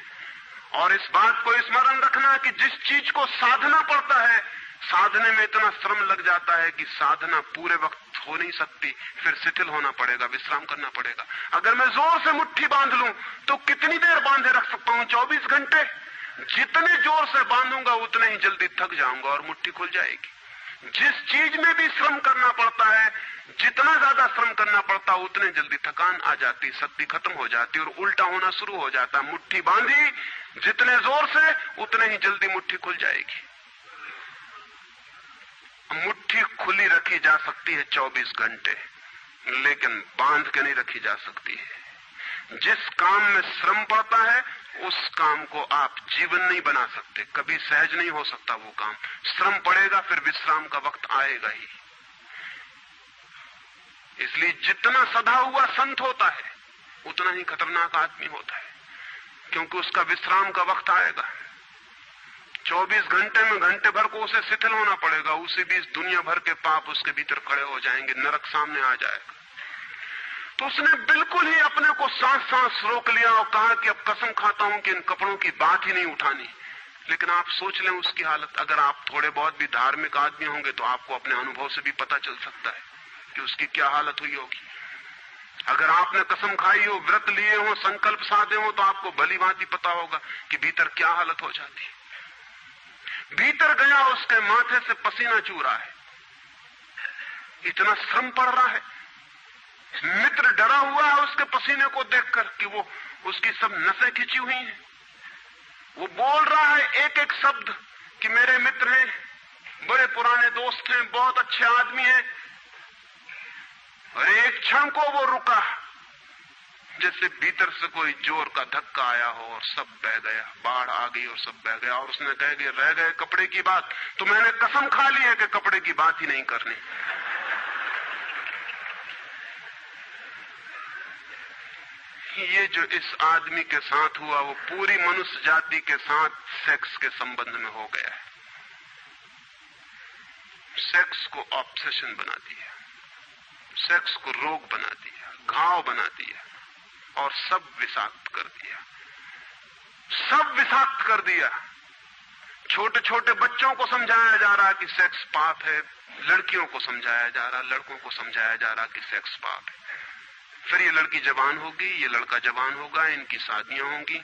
और इस बात को स्मरण रखना कि जिस चीज को साधना पड़ता है, साधने में इतना श्रम लग जाता है कि साधना पूरे वक्त हो नहीं सकती, फिर शिथिल होना पड़ेगा, विश्राम करना पड़ेगा। अगर मैं जोर से मुट्ठी बांध लूं तो कितनी देर बांधे रख सकता हूं? 24 घंटे। जितने जोर से बांधूंगा उतने ही जल्दी थक जाऊंगा और मुट्ठी खुल जाएगी। जिस चीज में भी श्रम करना पड़ता है, जितना ज्यादा श्रम करना पड़ता है उतने जल्दी थकान आ जाती, शक्ति खत्म हो जाती और उल्टा होना शुरू हो जाता है। मुट्ठी बांधी जितने जोर से उतने ही जल्दी मुट्ठी खुल जाएगी। मुट्ठी खुली रखी जा सकती है 24 घंटे, लेकिन बांध के नहीं रखी जा सकती है। जिस काम में श्रम पड़ता है उस काम को आप जीवन नहीं बना सकते, कभी सहज नहीं हो सकता वो काम। श्रम पड़ेगा, फिर विश्राम का वक्त आएगा ही। इसलिए जितना सधा हुआ संत होता है उतना ही खतरनाक आदमी होता है, क्योंकि उसका विश्राम का वक्त आएगा। 24 घंटे में घंटे भर को उसे शिथिल होना पड़ेगा, उसी बीच दुनिया भर के पाप उसके भीतर खड़े हो जाएंगे, नरक सामने आ जाएगा। तो उसने बिल्कुल ही अपने को सांस सांस रोक लिया और कहा कि अब कसम खाता हूं कि इन कपड़ों की बात ही नहीं उठानी। लेकिन आप सोच लें उसकी हालत, अगर आप थोड़े बहुत भी धार्मिक आदमी होंगे तो आपको अपने अनुभव से भी पता चल सकता है कि उसकी क्या हालत हुई होगी। अगर आपने कसम खाई हो, व्रत लिए हो, संकल्प साधे हो, तो आपको भली भांति पता होगा कि भीतर क्या हालत हो जाती है। भीतर गया, उसके माथे से पसीना चू रहा है, इतना श्रम पड़ रहा है। मित्र डरा हुआ है उसके पसीने को देखकर कि वो उसकी सब नसें खिंची हुई हैं। वो बोल रहा है एक एक शब्द कि मेरे मित्र हैं, बड़े पुराने दोस्त हैं, बहुत अच्छे आदमी हैं। और एक क्षण को वो रुका, जैसे भीतर से कोई जोर का धक्का आया हो और सब बह गया, बाढ़ आ गई और सब बह गया। और उसने कह कि रह गए कपड़े की बात, तो मैंने कसम खा ली है कि कपड़े की बात ही नहीं करनी। ये जो इस आदमी के साथ हुआ वो पूरी मनुष्य जाति के साथ सेक्स के संबंध में हो गया है। सेक्स को ऑब्सेशन बना दिया, सेक्स को रोग बना दिया, घाव बना दिया और सब विषाक्त कर दिया, सब विषाक्त कर दिया। छोटे छोटे बच्चों को समझाया जा रहा कि सेक्स पाप है, लड़कियों को समझाया जा रहा, लड़कों को समझाया जा रहा कि सेक्स पाप है। फिर ये लड़की जवान होगी, ये लड़का जवान होगा, इनकी शादियां होंगी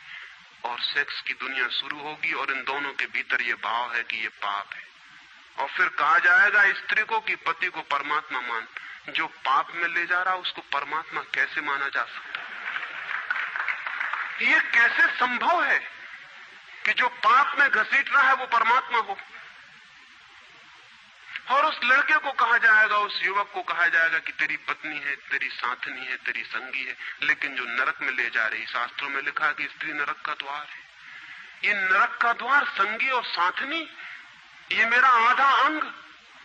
और सेक्स की दुनिया शुरू होगी और इन दोनों के भीतर ये भाव है कि ये पाप है। और फिर कहा जाएगा स्त्री को कि पति को परमात्मा मान। जो पाप में ले जा रहा उसको परमात्मा कैसे माना जा सकता? ये कैसे संभव है कि जो पाप में घसीट रहा है वो परमात्मा हो? और उस लड़के को कहा जाएगा, उस युवक को कहा जाएगा कि तेरी पत्नी है, तेरी साथनी है, तेरी संगी है। लेकिन जो नरक में ले जा रही, शास्त्रों में लिखा है कि स्त्री नरक का द्वार है। ये नरक का द्वार, संगी और साथनी, ये मेरा आधा अंग,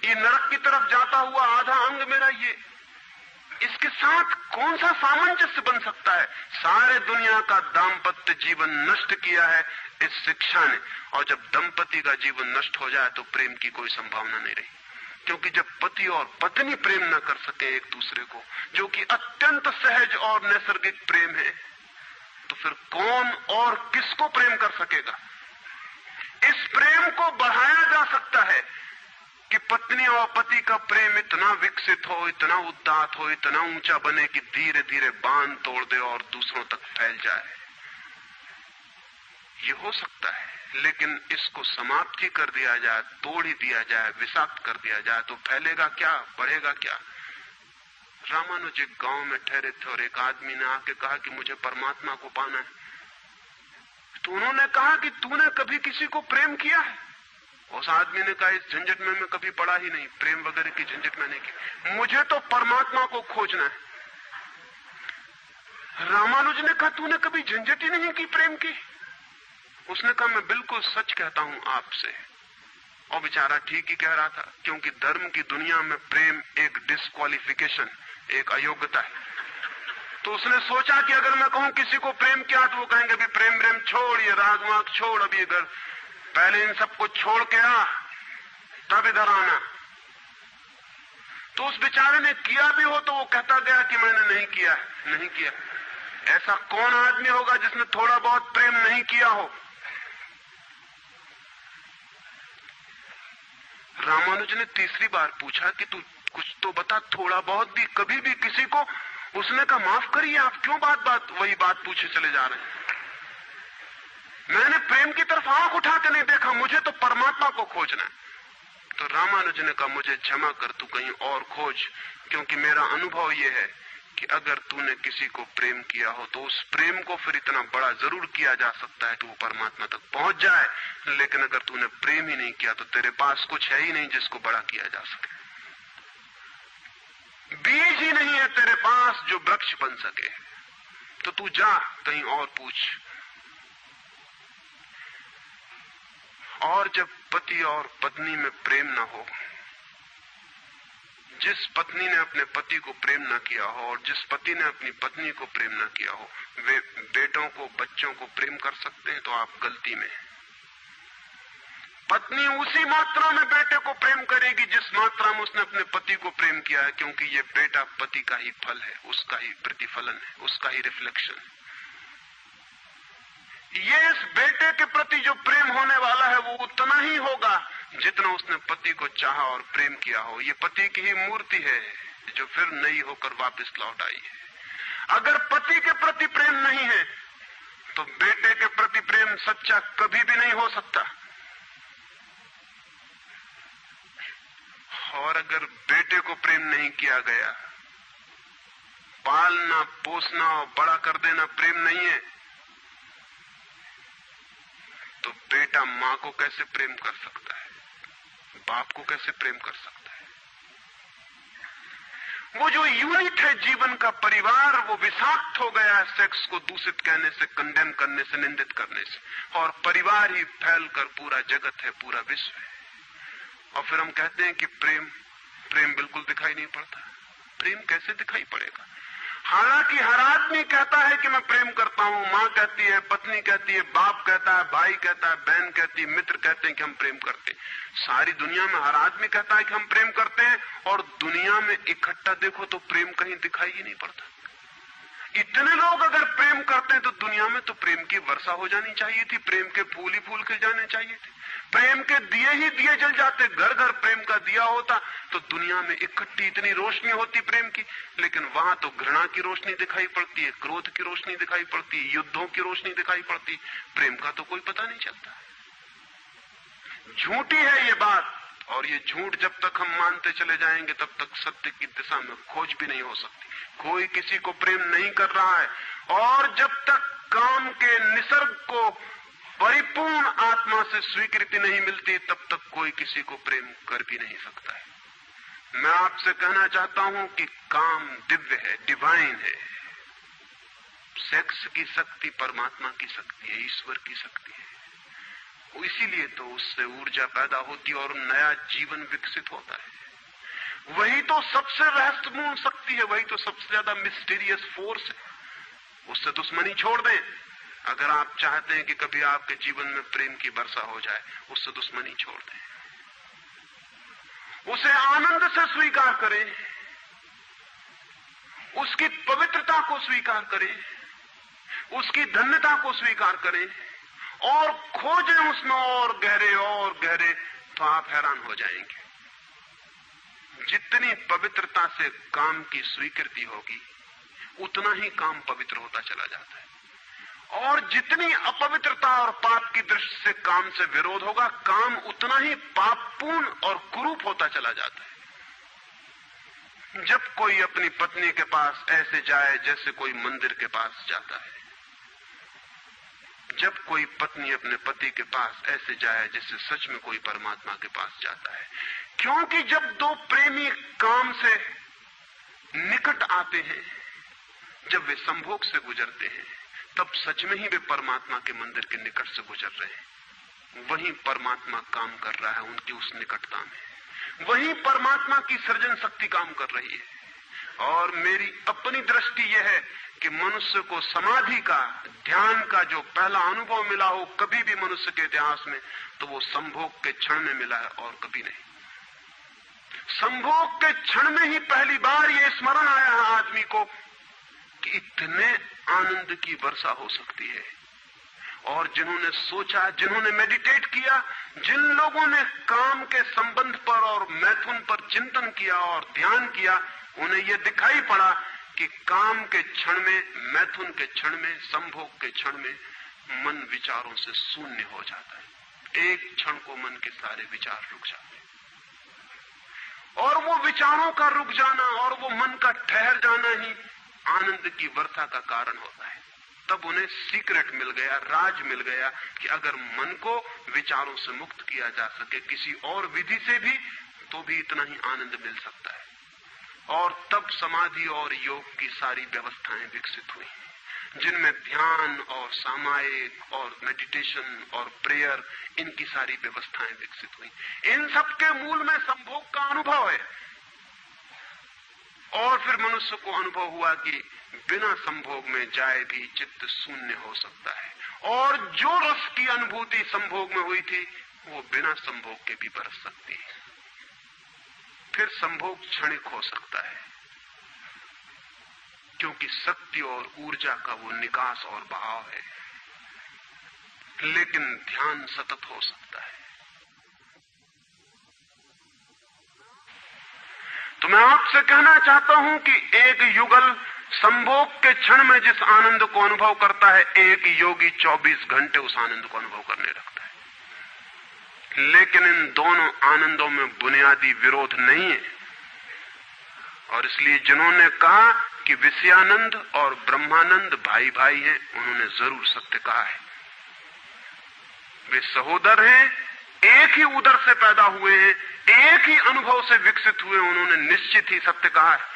ये नरक की तरफ जाता हुआ आधा अंग मेरा, ये इसके साथ कौन सा सामंजस्य बन सकता है? सारे दुनिया का दाम्पत्य जीवन नष्ट किया है इस शिक्षा ने। और जब दंपति का जीवन नष्ट हो जाए तो प्रेम की कोई संभावना नहीं रही, क्योंकि जब पति और पत्नी प्रेम न कर सके एक दूसरे को, जो कि अत्यंत सहज और नैसर्गिक प्रेम है, तो फिर कौन और किसको प्रेम कर सकेगा? इस प्रेम को बढ़ाया जा सकता है कि पत्नी और पति का प्रेम इतना विकसित हो, इतना उदात्त हो, इतना ऊंचा बने कि धीरे धीरे बांध तोड़ दे और दूसरों तक फैल जाए। ये हो सकता है, लेकिन इसको समाप्त ही कर दिया जाए, तोड़ ही दिया जाए, विषाक्त कर दिया जाए, तो फैलेगा क्या, बढ़ेगा क्या? रामानुज एक गांव में ठहरे थे और एक आदमी ने आके कहा कि मुझे परमात्मा को पाना है। तो उन्होंने कहा कि तूने कभी किसी को प्रेम किया है? उस आदमी ने कहा इस झंझट में मैं कभी पड़ा ही नहीं, प्रेम वगैरह की झंझट मैंने की, मुझे तो परमात्मा को खोजना है। रामानुज ने कहा तूने कभी झंझट ही नहीं की प्रेम की? उसने कहा मैं बिल्कुल सच कहता हूं आपसे। और बेचारा ठीक ही कह रहा था, क्योंकि धर्म की दुनिया में प्रेम एक डिस्क्वालिफिकेशन, एक अयोग्यता है। तो उसने सोचा कि अगर मैं कहूं किसी को प्रेम किया तो वो कहेंगे अभी प्रेम प्रेम छोड़, ये राग वाग छोड़, अभी इधर पहले इन सबको छोड़ के आ, तब इधर आना। तो उस बेचारे ने किया भी हो तो वो कहता गया कि मैंने नहीं किया, नहीं किया। ऐसा कौन आदमी होगा जिसने थोड़ा बहुत प्रेम नहीं किया हो? रामानुज ने तीसरी बार पूछा कि तू कुछ तो बता, थोड़ा बहुत भी, कभी भी किसी को? उसने कहा माफ करिए, आप क्यों बात बात वही बात पूछे चले जा रहे हैं? मैंने प्रेम की तरफ आंख उठा के नहीं देखा, मुझे तो परमात्मा को खोजना है। तो रामानुज ने कहा मुझे क्षमा कर, तू कहीं और खोज, क्योंकि मेरा अनुभव यह है कि अगर तूने किसी को प्रेम किया हो तो उस प्रेम को फिर इतना बड़ा जरूर किया जा सकता है कि वो परमात्मा तक पहुंच जाए। लेकिन अगर तूने प्रेम ही नहीं किया तो तेरे पास कुछ है ही नहीं जिसको बड़ा किया जा सके। बीज ही नहीं है तेरे पास जो वृक्ष बन सके। तो तू जा कहीं और पूछ। और जब पति और पत्नी में प्रेम न हो, जिस पत्नी ने अपने पति को प्रेम न किया हो और जिस पति ने अपनी पत्नी को प्रेम न किया हो, वे बेटों को, बच्चों को प्रेम कर सकते हैं तो आप गलती में हैं। पत्नी उसी मात्रा में बेटे को प्रेम करेगी जिस मात्रा में उसने अपने पति को प्रेम किया है, क्योंकि ये बेटा पति का ही फल है, उसका ही प्रतिफलन है, उसका ही रिफ्लेक्शन है। ये इस बेटे के प्रति जो प्रेम होने वाला है वो उतना ही होगा जितना उसने पति को चाहा और प्रेम किया हो। ये पति की ही मूर्ति है जो फिर नई होकर वापस लौट आई है। अगर पति के प्रति प्रेम नहीं है तो बेटे के प्रति प्रेम सच्चा कभी भी नहीं हो सकता। और अगर बेटे को प्रेम नहीं किया गया, पालना पोसना और बड़ा कर देना प्रेम नहीं है, तो बेटा मां को कैसे प्रेम कर सकता है, बाप को कैसे प्रेम कर सकता है? वो जो यूनिट है जीवन का परिवार, वो विषाक्त हो गया है सेक्स को दूषित कहने से, कंडेम करने से, निंदित करने से, और परिवार ही फैलकर पूरा जगत है, पूरा विश्व है। और फिर हम कहते हैं कि प्रेम बिल्कुल दिखाई नहीं पड़ता। प्रेम कैसे दिखाई पड़ेगा? हालांकि हर आदमी कहता है कि मैं प्रेम करता हूं, मां कहती है, पत्नी कहती है, बाप कहता है, भाई कहता है, बहन कहती है, मित्र कहते हैं कि हम प्रेम करते हैं। सारी दुनिया में हर आदमी कहता है कि हम प्रेम करते हैं, और दुनिया में इकट्ठा देखो तो प्रेम कहीं दिखाई ही नहीं पड़ता। इतने लोग अगर प्रेम करते हैं तो दुनिया में तो प्रेम की वर्षा हो जानी चाहिए थी, प्रेम के फूल ही फूल खिल जाने चाहिए थे, प्रेम के दिए ही दिए जल जाते, घर घर प्रेम का दिया होता तो दुनिया में इकट्ठी इतनी रोशनी होती प्रेम की। लेकिन वहां तो घृणा की रोशनी दिखाई पड़ती है, क्रोध की रोशनी दिखाई पड़ती है, युद्धों की रोशनी दिखाई पड़ती है, प्रेम का तो कोई पता नहीं चलता। झूठी है ये बात, और ये झूठ जब तक हम मानते चले जाएंगे तब तक सत्य की दिशा में खोज भी नहीं हो सकती। कोई किसी को प्रेम नहीं कर रहा है, और जब तक काम के निसर्ग को परिपूर्ण आत्मा से स्वीकृति नहीं मिलती तब तक कोई किसी को प्रेम कर भी नहीं सकता है। मैं आपसे कहना चाहता हूं कि काम दिव्य है, डिवाइन है। सेक्स की शक्ति परमात्मा की शक्ति है, ईश्वर की शक्ति है। इसीलिए तो उससे ऊर्जा पैदा होती है और नया जीवन विकसित होता है। वही तो सबसे रहस्यपूर्ण शक्ति है, वही तो सबसे ज्यादा मिस्टीरियस फोर्स है। उससे दुश्मनी छोड़ दें। अगर आप चाहते हैं कि कभी आपके जीवन में प्रेम की वर्षा हो जाए, उससे दुश्मनी छोड़ दें, उसे आनंद से स्वीकार करें, उसकी पवित्रता को स्वीकार करें, उसकी धन्यता को स्वीकार करें, और खोजें उसमें और गहरे, तो आप हैरान हो जाएंगे। जितनी पवित्रता से काम की स्वीकृति होगी उतना ही काम पवित्र होता चला जाता है, और जितनी अपवित्रता और पाप की दृष्टि से काम से विरोध होगा, काम उतना ही पापपूर्ण और कुरूप होता चला जाता है। जब कोई अपनी पत्नी के पास ऐसे जाए जैसे कोई मंदिर के पास जाता है, जब कोई पत्नी अपने पति के पास ऐसे जाए जैसे सच में कोई परमात्मा के पास जाता है, क्योंकि जब दो प्रेमी काम से निकट आते हैं, जब वे संभोग से गुजरते हैं, तब सच में ही वे परमात्मा के मंदिर के निकट से गुजर रहे हैं। वहीं परमात्मा काम कर रहा है उनकी उस निकटता में, वहीं परमात्मा की सृजन शक्ति काम कर रही है। और मेरी अपनी दृष्टि यह है कि मनुष्य को समाधि का, ध्यान का जो पहला अनुभव मिला हो कभी भी मनुष्य के इतिहास में, तो वो संभोग के क्षण में मिला है और कभी नहीं। संभोग के क्षण में ही पहली बार ये स्मरण आया है आदमी को कि इतने आनंद की वर्षा हो सकती है। और जिन्होंने सोचा, जिन्होंने मेडिटेट किया, जिन लोगों ने काम के संबंध पर और मैथुन पर चिंतन किया और ध्यान किया, उन्हें यह दिखाई पड़ा कि काम के क्षण में, मैथुन के क्षण में, संभोग के क्षण में मन विचारों से शून्य हो जाता है। एक क्षण को मन के सारे विचार रुक जाते हैं, और वो विचारों का रुक जाना और वो मन का ठहर जाना ही आनंद की वर्षा का कारण होता है। तब उन्हें सीक्रेट मिल गया, राज मिल गया कि अगर मन को विचारों से मुक्त किया जा सके किसी और विधि से भी, तो भी इतना ही आनंद मिल सकता है। और तब समाधि और योग की सारी व्यवस्थाएं विकसित हुई, जिनमें ध्यान और सामायिक और मेडिटेशन और प्रेयर, इनकी सारी व्यवस्थाएं विकसित हुई। इन सब के मूल में संभोग का अनुभव है। और फिर मनुष्य को अनुभव हुआ कि बिना संभोग में जाए भी चित्त शून्य हो सकता है, और जो रस की अनुभूति संभोग में हुई थी वो बिना संभोग के भी बरस सकती है। फिर संभोग क्षणिक हो सकता है, क्योंकि शक्ति और ऊर्जा का वो निकास और बहाव है, लेकिन ध्यान सतत हो सकता है। तो मैं आपसे कहना चाहता हूं कि एक युगल संभोग के क्षण में जिस आनंद को अनुभव करता है, एक योगी 24 घंटे उस आनंद को अनुभव करने लगता है। लेकिन इन दोनों आनंदों में बुनियादी विरोध नहीं है, और इसलिए जिन्होंने कहा कि विषयानंद और ब्रह्मानंद भाई भाई हैं, उन्होंने जरूर सत्य कहा है। वे सहोदर हैं, एक ही उदर से पैदा हुए हैं, एक ही अनुभव से विकसित हुए, उन्होंने निश्चित ही सत्य कहा है।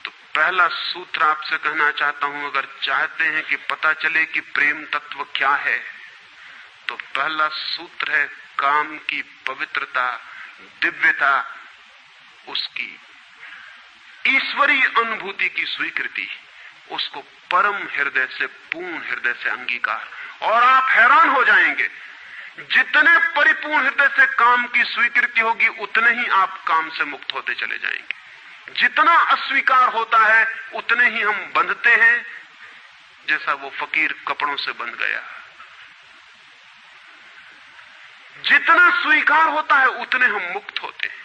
तो पहला सूत्र आपसे कहना चाहता हूं, अगर चाहते हैं कि पता चले कि प्रेम तत्व क्या है, तो पहला सूत्र है काम की पवित्रता, दिव्यता, उसकी ईश्वरीय अनुभूति की स्वीकृति, उसको परम हृदय से, पूर्ण हृदय से अंगीकार। और आप हैरान हो जाएंगे, जितने परिपूर्ण हृदय से काम की स्वीकृति होगी, उतने ही आप काम से मुक्त होते चले जाएंगे। जितना अस्वीकार होता है, उतने ही हम बंधते हैं, जैसा वो फकीर कपड़ों से बंध गया। जितना स्वीकार होता है, उतने हम मुक्त होते हैं।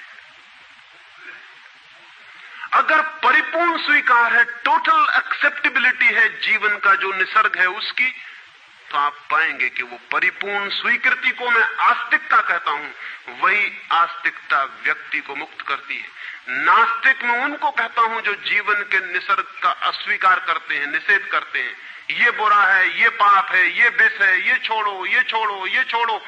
अगर परिपूर्ण स्वीकार है, टोटल एक्सेप्टेबिलिटी है जीवन का जो निसर्ग है उसकी, तो आप पाएंगे कि वो परिपूर्ण स्वीकृति को मैं आस्तिकता कहता हूं। वही आस्तिकता व्यक्ति को मुक्त करती है। नास्तिक मैं उनको कहता हूं जो जीवन के निसर्ग का अस्वीकार करते हैं, निषेध करते हैं। ये बुरा है, ये पाप है, ये विष है, ये छोड़ो, ये छोड़ो, ये छोड़ो।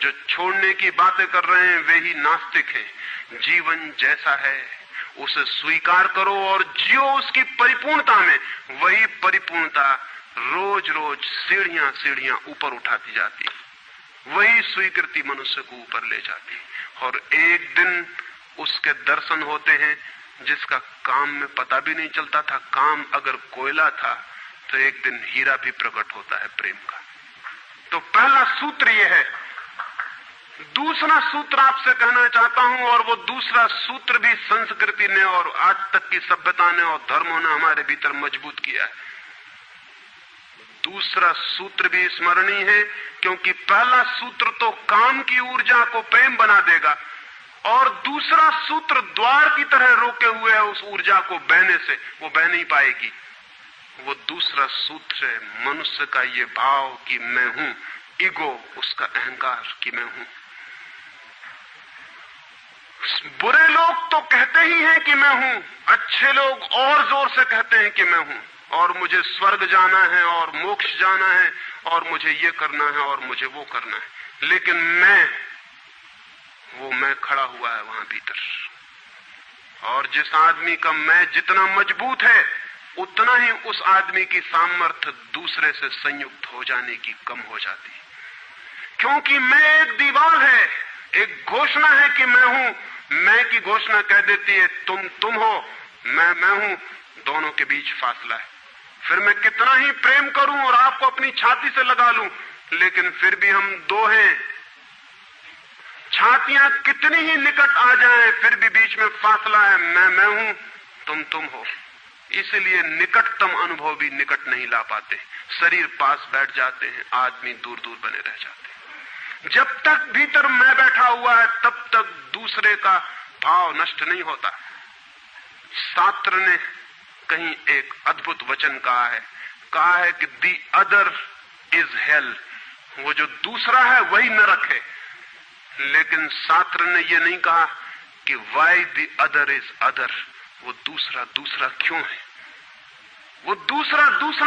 जो छोड़ने की बातें कर रहे हैं वे ही नास्तिक हैं। जीवन जैसा है उसे स्वीकार करो और जियो उसकी परिपूर्णता में। वही परिपूर्णता रोज रोज सीढ़ियां सीढ़ियां ऊपर उठाती जाती, वही स्वीकृति मनुष्य को ऊपर ले जाती, और एक दिन उसके दर्शन होते हैं जिसका काम में पता भी नहीं चलता था। काम अगर कोयला था तो एक दिन हीरा भी प्रकट होता है प्रेम का। तो पहला सूत्र यह है। दूसरा सूत्र आपसे कहना चाहता हूं, और वो दूसरा सूत्र भी संस्कृति ने और आज तक की सभ्यता ने और धर्मों ने हमारे भीतर मजबूत किया है। दूसरा सूत्र भी स्मरणीय है, क्योंकि पहला सूत्र तो काम की ऊर्जा को प्रेम बना देगा, और दूसरा सूत्र द्वार की तरह रोके हुए है उस ऊर्जा को बहने से, वो बह नहीं पाएगी। वो दूसरा सूत्र है मनुष्य का ये भाव कि मैं हूं, ईगो, उसका अहंकार कि मैं हूं। बुरे लोग तो कहते ही हैं कि मैं हूं, अच्छे लोग और जोर से कहते हैं कि मैं हूं, और मुझे स्वर्ग जाना है और मोक्ष जाना है और मुझे ये करना है और मुझे वो करना है। लेकिन वो मैं खड़ा हुआ है वहां भीतर। और जिस आदमी का मैं जितना मजबूत है, उतना ही उस आदमी की सामर्थ्य दूसरे से संयुक्त हो जाने की कम हो जाती, क्योंकि मैं एक दीवार है, एक घोषणा है कि मैं हूं। मैं की घोषणा कह देती है तुम हो, मैं हूं, दोनों के बीच फासला है। फिर मैं कितना ही प्रेम करूं और आपको अपनी छाती से लगा लूं, लेकिन फिर भी हम दो हैं। छातियां कितनी ही निकट आ जाएं, फिर भी बीच में फासला है। मैं हूं, तुम हो। इसलिए निकटतम अनुभव भी निकट नहीं ला पाते। शरीर पास बैठ जाते हैं, आदमी दूर दूर बने रह जाते हैं। जब तक भीतर मैं बैठा हुआ है, तब तक दूसरे का भाव नष्ट नहीं होता। शास्त्र ने कहीं एक अद्भुत वचन कहा है कि दी अदर इज हेल, वो जो दूसरा है वही नरक है। लेकिन शास्त्र ने ये नहीं कहा कि why the other is other, वो दूसरा क्यों है। वो दूसरा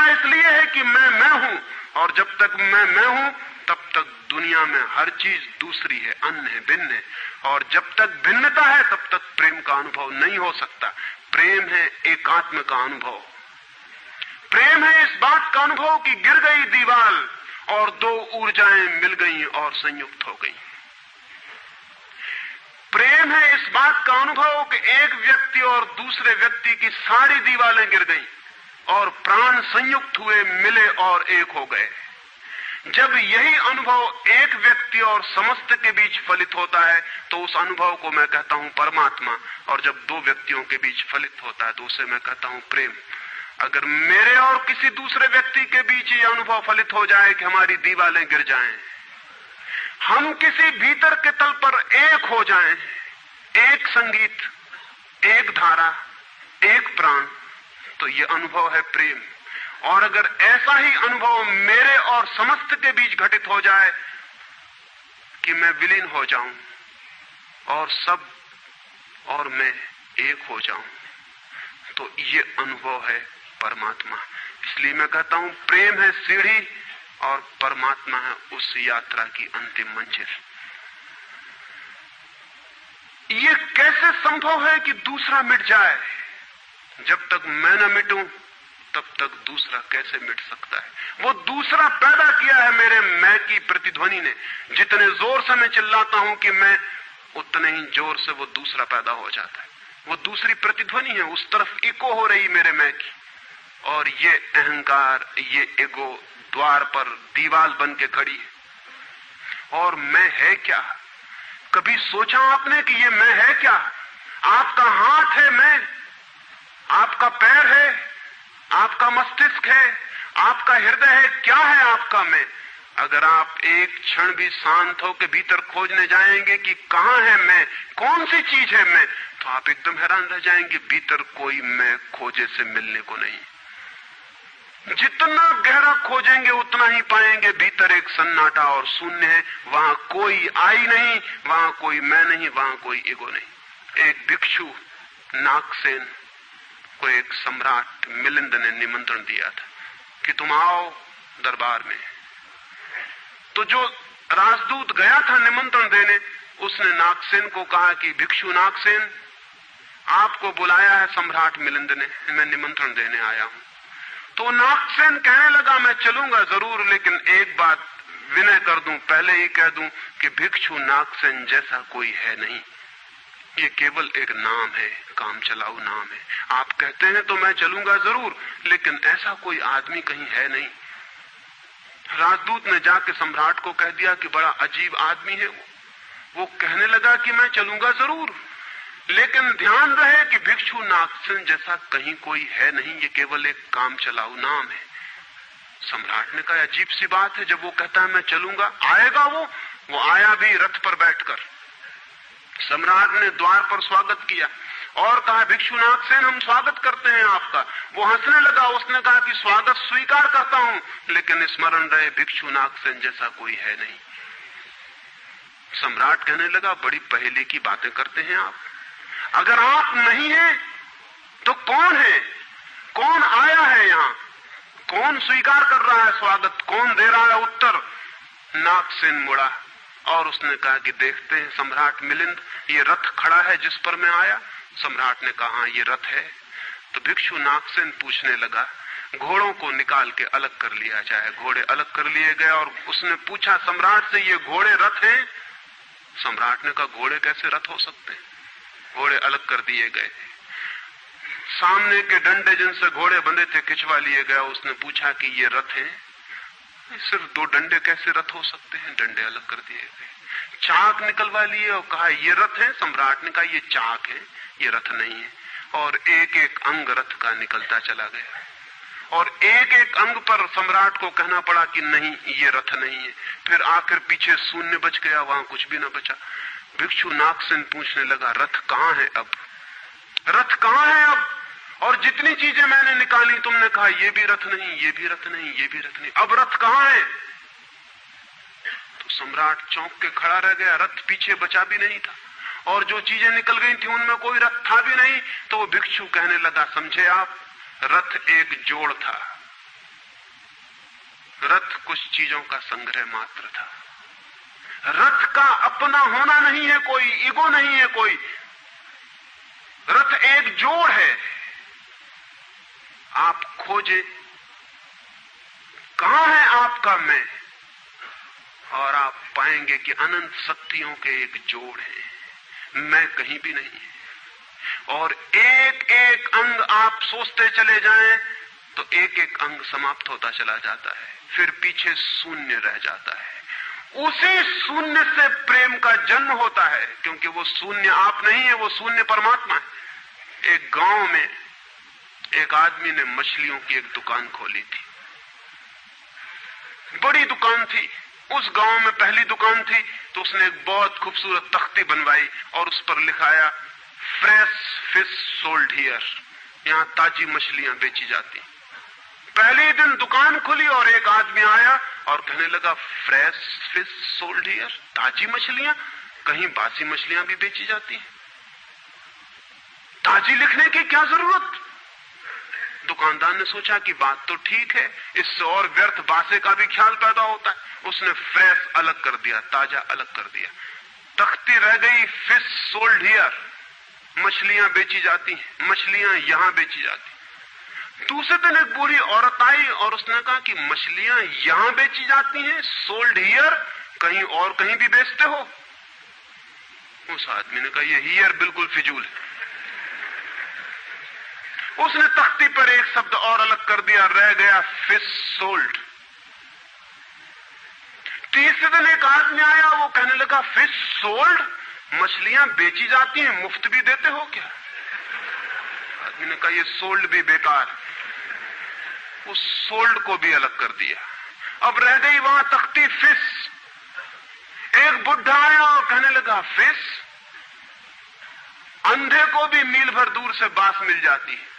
इसलिए है कि मैं हूं, और जब तक मैं हूं तब तक दुनिया में हर चीज दूसरी है, अन्य है, भिन्न है। और जब तक भिन्नता है तब तक प्रेम का अनुभव नहीं हो सकता। प्रेम है एकात्म का अनुभव। प्रेम है इस बात का अनुभव कि गिर गई दीवार और दो ऊर्जाएं मिल गई और संयुक्त हो गई। प्रेम है इस बात का अनुभव कि एक व्यक्ति और दूसरे व्यक्ति की सारी दीवारें गिर गईं और प्राण संयुक्त हुए, मिले और एक हो गए। जब यही अनुभव एक व्यक्ति और समस्त के बीच फलित होता है तो उस अनुभव को मैं कहता हूं परमात्मा, और जब दो व्यक्तियों के बीच फलित होता है तो उसे मैं कहता हूं प्रेम। अगर मेरे और किसी दूसरे व्यक्ति के बीच ये अनुभव फलित हो जाए कि हमारी दीवारें गिर जाएं, हम किसी भीतर के तल पर एक हो जाएं, एक संगीत, एक धारा, एक प्राण, तो ये अनुभव है प्रेम। और अगर ऐसा ही अनुभव मेरे और समस्त के बीच घटित हो जाए कि मैं विलीन हो जाऊं और सब और मैं एक हो जाऊं, तो ये अनुभव है परमात्मा। इसलिए मैं कहता हूं प्रेम है सीढ़ी और परमात्मा है उस यात्रा की अंतिम मंजिल। ये कैसे संभव है कि दूसरा मिट जाए? जब तक मैं न मिटूं तब तक दूसरा कैसे मिट सकता है? वो दूसरा पैदा किया है मेरे मैं की प्रतिध्वनि ने। जितने जोर से मैं चिल्लाता हूं कि मैं, उतने ही जोर से वो दूसरा पैदा हो जाता है। वो दूसरी प्रतिध्वनि है, उस तरफ इको हो रही मेरे मैं की। और ये अहंकार, ये ईगो द्वार पर दीवार बन के खड़ी है। और मैं है क्या? कभी सोचा आपने कि ये मैं है क्या? आपका हाथ है मैं, आपका पैर है, आपका मस्तिष्क है, आपका हृदय है, क्या है आपका मैं? अगर आप एक क्षण भी शांत हो के भीतर खोजने जाएंगे कि कहां है मैं, कौन सी चीज है मैं, तो आप एकदम हैरान रह जाएंगे। भीतर कोई मैं खोजे से मिलने को नहीं। जितना गहरा खोजेंगे उतना ही पाएंगे भीतर एक सन्नाटा और शून्य है। वहां कोई आई नहीं, वहां कोई मैं नहीं, वहां कोई ईगो नहीं। एक भिक्षु नागसेन को एक सम्राट मिलिंद ने निमंत्रण दिया था कि तुम आओ दरबार में। तो जो राजदूत गया था निमंत्रण देने, उसने नागसेन को कहा कि भिक्षु नागसेन, आपको बुलाया है सम्राट मिलिंद ने, मैं निमंत्रण देने आया हूं। तो नागसेन कहने लगा मैं चलूंगा जरूर, लेकिन एक बात विनय कर दूं, पहले ही कह दूं कि भिक्षु नागसेन जैसा कोई है नहीं। ये केवल एक नाम है, काम चलाऊ नाम है। आप कहते हैं तो मैं चलूंगा जरूर, लेकिन ऐसा कोई आदमी कहीं है नहीं। राजदूत ने जाके सम्राट को कह दिया कि बड़ा अजीब आदमी है वो कहने लगा कि मैं चलूंगा जरूर, लेकिन ध्यान रहे कि भिक्षु नागसेन जैसा कहीं कोई है नहीं, ये केवल एक काम चलाऊ नाम है। सम्राट ने कहा अजीब सी बात है, जब वो कहता है मैं चलूंगा, आएगा वो आया भी रथ पर बैठकर। सम्राट ने द्वार पर स्वागत किया और कहा भिक्षु नागसेन हम स्वागत करते हैं आपका। वो हंसने लगा, उसने कहा कि स्वागत स्वीकार करता हूं, लेकिन स्मरण रहे भिक्षु नागसेन जैसा कोई है नहीं। सम्राट कहने लगा बड़ी पहेली की बातें करते हैं आप। अगर आप नहीं हैं तो कौन है? कौन आया है यहां? कौन स्वीकार कर रहा है स्वागत? कौन दे रहा है उत्तर? नागसेन मुड़ा और उसने कहा कि देखते हैं सम्राट मिलिंद, ये रथ खड़ा है जिस पर मैं आया। सम्राट ने कहा ये रथ है। तो भिक्षु नागसेन पूछने लगा घोड़ों को निकाल के अलग कर लिया जाए। घोड़े अलग कर लिए गए और उसने पूछा सम्राट से ये घोड़े रथ हैं? सम्राट ने कहा घोड़े कैसे रथ हो सकते हैं? घोड़े अलग कर दिए गए। सामने के डंडे जिनसे घोड़े बंधे थे खिंचवा लिए गए। उसने पूछा कि ये रथ हैं? सिर्फ दो डंडे कैसे रथ हो सकते हैं? डंडे अलग कर दिए गए। चाक निकलवा लिए और कहा ये रथ है। सम्राट ने कहा ये चाक है, ये रथ नहीं है। और एक एक अंग रथ का निकलता चला गया और एक एक अंग पर सम्राट को कहना पड़ा कि नहीं ये रथ नहीं है। फिर आखिर पीछे शून्य बच गया, वहां कुछ भी न बचा। भिक्षु नागसेन पूछने लगा रथ कहां है अब? रथ कहां है अब? और जितनी चीजें मैंने निकाली तुमने कहा ये भी रथ नहीं, ये भी रथ नहीं, ये भी रथ नहीं, अब रथ कहां है? तो सम्राट चौंक के खड़ा रह गया। रथ पीछे बचा भी नहीं था और जो चीजें निकल गई थी उनमें कोई रथ था भी नहीं। तो वो भिक्षु कहने लगा समझे आप, रथ एक जोड़ था। रथ कुछ चीजों का संग्रह मात्र था। रथ का अपना होना नहीं है कोई, ईगो नहीं है कोई। रथ एक जोड़ है। आप खोजे कहां है आपका मैं, और आप पाएंगे कि अनंत शक्तियों के एक जोड़ है। मैं कहीं भी नहीं है। और एक एक अंग आप सोचते चले जाएं तो एक एक अंग समाप्त होता चला जाता है। फिर पीछे शून्य रह जाता है। उसी शून्य से प्रेम का जन्म होता है, क्योंकि वो शून्य आप नहीं है, वो शून्य परमात्मा है। एक गांव में एक आदमी ने मछलियों की एक दुकान खोली थी, बड़ी दुकान थी। उस गांव में पहली दुकान थी, तो उसने एक बहुत खूबसूरत तख्ती बनवाई और उस पर लिखाया फ्रेश फिश सोल्ड हियर, यहां ताजी मछलियां बेची जाती। पहले दिन दुकान खुली और एक आदमी आया और कहने लगा फ्रेश फिश सोल्ड हियर, ताजी मछलियां, कहीं बासी मछलियां भी बेची जाती हैं? ताजी लिखने की क्या जरूरत? दुकानदार ने सोचा कि बात तो ठीक है, इससे और व्यर्थ बासे का भी ख्याल पैदा होता है। उसने फ्रेश अलग कर दिया, ताजा अलग कर दिया। तख्ती रह गई फिश सोल्ड हियर, मछलियां बेची जाती हैं, मछलियां यहां बेची जाती। दूसरे दिन एक बूढ़ी औरत आई और उसने कहा कि मछलियां यहां बेची जाती हैं, सोल्ड हियर, कहीं और कहीं भी बेचते हो? उस आदमी ने कहा ये हियर बिल्कुल फिजूल है। उसने तख्ती पर एक शब्द और अलग कर दिया, रह गया फिश सोल्ड। तीसरे दिन एक आदमी आया, वो कहने लगा फिश सोल्ड, मछलियां बेची जाती हैं, मुफ्त भी देते हो क्या? आदमी ने कहा ये सोल्ड भी बेकार। उस सोल्ड को भी अलग कर दिया। अब रह गई वहां तख्ती फिश। एक बुढ़ा आया और कहने लगा फिश, अंधे को भी मील भर दूर से बांस मिल जाती है,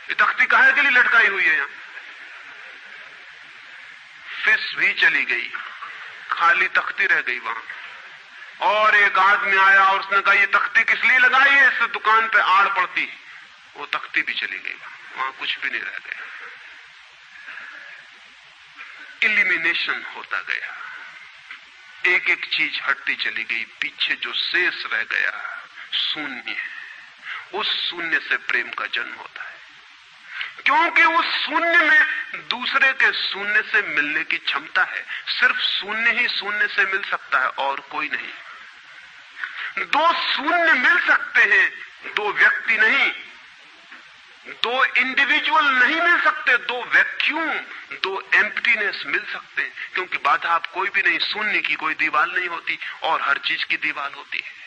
ये तख्ती काहे के लिए लटकाई हुई है यहां? फिश भी चली गई, खाली तख्ती रह गई वहां। और एक आदमी आया और उसने कहा ये तख्ती किस लिए लगाई है, इससे दुकान पे आड़ पड़ती। वो तख्ती भी चली गई, वहां कुछ भी नहीं रह गया। इलिमिनेशन होता गया, एक एक चीज हटती चली गई, पीछे जो शेष रह गया शून्य। उस शून्य से प्रेम का जन्म होता है, क्योंकि उस शून्य में दूसरे के शून्य से मिलने की क्षमता है। सिर्फ शून्य ही शून्य से मिल सकता है और कोई नहीं। दो शून्य मिल सकते हैं, दो व्यक्ति नहीं, दो इंडिविजुअल नहीं मिल सकते, दो वैक्यूम, दो एम्प्टीनेस मिल सकते हैं, क्योंकि बाधा आप कोई भी नहीं, शून्य की कोई दीवार नहीं होती और हर चीज की दीवार होती है।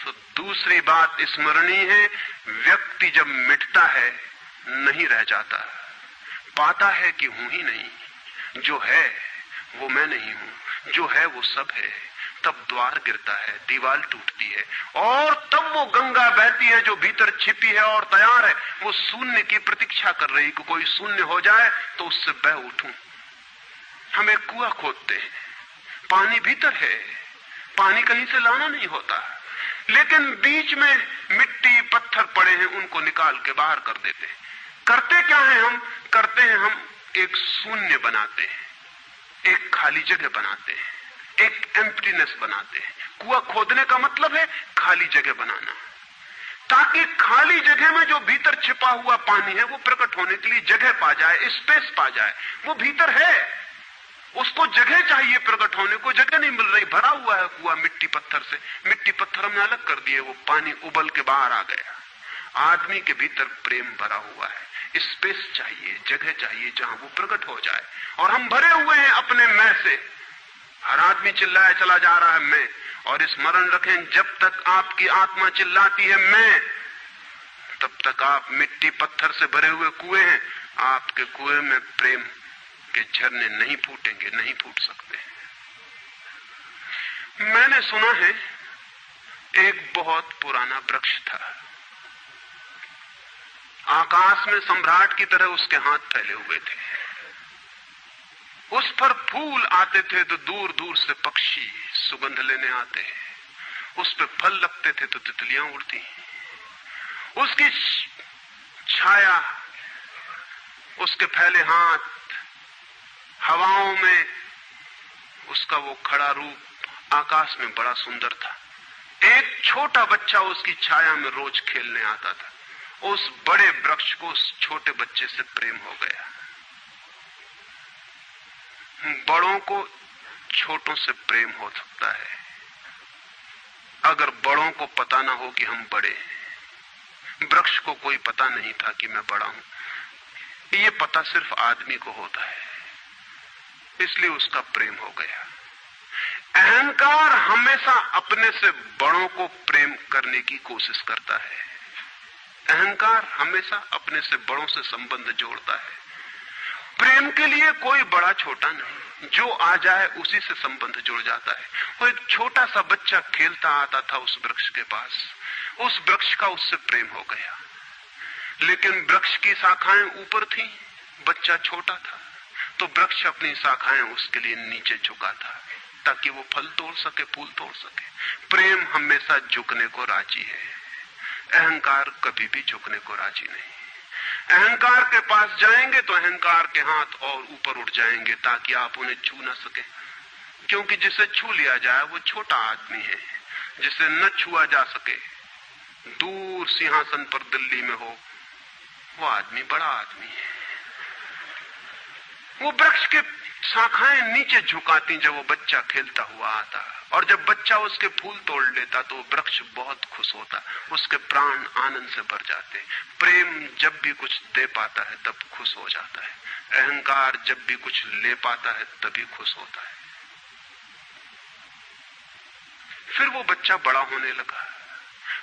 तो दूसरी बात स्मरणीय है, व्यक्ति जब मिटता है नहीं रह जाता, पाता है कि हूं ही नहीं, जो है वो मैं नहीं हूं, जो है वो सब है। तब द्वार गिरता है, दीवार टूटती है और तब वो गंगा बहती है जो भीतर छिपी है और तैयार है। वो शून्य की प्रतीक्षा कर रही कि कोई शून्य हो जाए तो उससे बह उठूं। हम एक कुआं खोदते हैं, पानी भीतर है, पानी कहीं से लाना नहीं होता, लेकिन बीच में मिट्टी पत्थर पड़े हैं, उनको निकाल के बाहर कर देते हैं। करते क्या है हम? करते हैं हम एक शून्य बनाते हैं, एक खाली जगह बनाते हैं, एक एम्प्टीनेस बनाते हैं। कुआं खोदने का मतलब है खाली जगह बनाना, ताकि खाली जगह में जो भीतर छिपा हुआ पानी है वो प्रकट होने के लिए जगह पा जाए, स्पेस पा जाए। वो भीतर है, उसको जगह चाहिए प्रकट होने को, जगह नहीं मिल रही, भरा हुआ है कुआं मिट्टी पत्थर से। मिट्टी पत्थर हमने अलग कर दिए, वो पानी उबल के बाहर आ गया। आदमी के भीतर प्रेम भरा हुआ है, स्पेस चाहिए, जगह चाहिए जहां वो प्रकट हो जाए। और हम भरे हुए हैं अपने मैं से। हर आदमी चिल्लाया चला जा रहा है मैं, और स्मरण रखें जब तक आपकी आत्मा चिल्लाती है मैं, तब तक आप मिट्टी पत्थर से भरे हुए कुएं हैं। आपके कुएं में प्रेम के झरने नहीं फूटेंगे, नहीं फूट सकते। मैंने सुना है एक बहुत पुराना वृक्ष था, आकाश में सम्राट की तरह उसके हाथ फैले हुए थे। उस पर फूल आते थे तो दूर दूर से पक्षी सुगंध लेने आते हैं, उस पर फल लगते थे तो तितलियां उड़ती। उसकी छाया, उसके फैले हाथ, हवाओं में उसका वो खड़ा रूप आकाश में बड़ा सुंदर था। एक छोटा बच्चा उसकी छाया में रोज खेलने आता था। उस बड़े वृक्ष को उस छोटे बच्चे से प्रेम हो गया। बड़ों को छोटों से प्रेम हो सकता है अगर बड़ों को पता ना हो कि हम बड़े हैं। वृक्ष को कोई पता नहीं था कि मैं बड़ा हूं, ये पता सिर्फ आदमी को होता है, इसलिए उसका प्रेम हो गया। अहंकार हमेशा अपने से बड़ों को प्रेम करने की कोशिश करता है। अहंकार हमेशा अपने से बड़ों से संबंध जोड़ता है। प्रेम के लिए कोई बड़ा छोटा नहीं, जो आ जाए उसी से संबंध जुड़ जाता है। वो एक छोटा सा बच्चा खेलता आता था उस वृक्ष के पास, उस वृक्ष का उससे प्रेम हो गया। लेकिन वृक्ष की शाखाएं ऊपर थी, बच्चा छोटा था, तो वृक्ष अपनी शाखाएं उसके लिए नीचे झुका था ताकि वो फल तोड़ सके, फूल तोड़ सके। प्रेम हमेशा झुकने को राजी है, अहंकार कभी भी झुकने को राजी नहीं। अहंकार के पास जाएंगे तो अहंकार के हाथ और ऊपर उठ जाएंगे ताकि आप उन्हें छू ना सके, क्योंकि जिसे छू लिया जाए वो छोटा आदमी है। जिसे न छुआ जा सके, दूर सिंहासन पर दिल्ली में हो, वो आदमी बड़ा आदमी है। वो वृक्ष के शाखाएं नीचे झुकाती जब वो बच्चा खेलता हुआ आता, और जब बच्चा उसके फूल तोड़ लेता तो वृक्ष बहुत खुश होता, उसके प्राण आनंद से भर जाते। प्रेम जब भी कुछ दे पाता है तब खुश हो जाता है, अहंकार जब भी कुछ ले पाता है तभी खुश होता है। फिर वो बच्चा बड़ा होने लगा,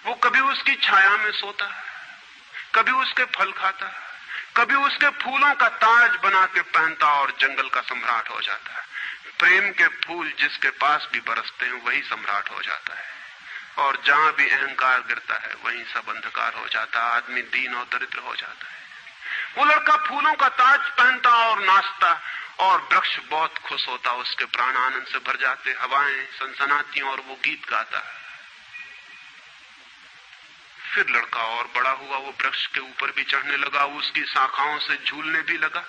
वो कभी उसकी छाया में सोता, कभी उसके फल खाता, कभी उसके फूलों का ताज बना के पहनता और जंगल का सम्राट हो जाता है। प्रेम के फूल जिसके पास भी बरसते हैं वही सम्राट हो जाता है, और जहां भी अहंकार गिरता है वहीं सब अंधकार हो जाता है, आदमी दीन और दरिद्र हो जाता है। वो लड़का फूलों का ताज पहनता और नाचता, और वृक्ष बहुत खुश होता, उसके प्राण आनंद से भर जाते, हवाएं सनसनाती और वो गीत गाता। फिर लड़का और बड़ा हुआ, वो वृक्ष के ऊपर भी चढ़ने लगा, उसकी शाखाओं से झूलने भी लगा,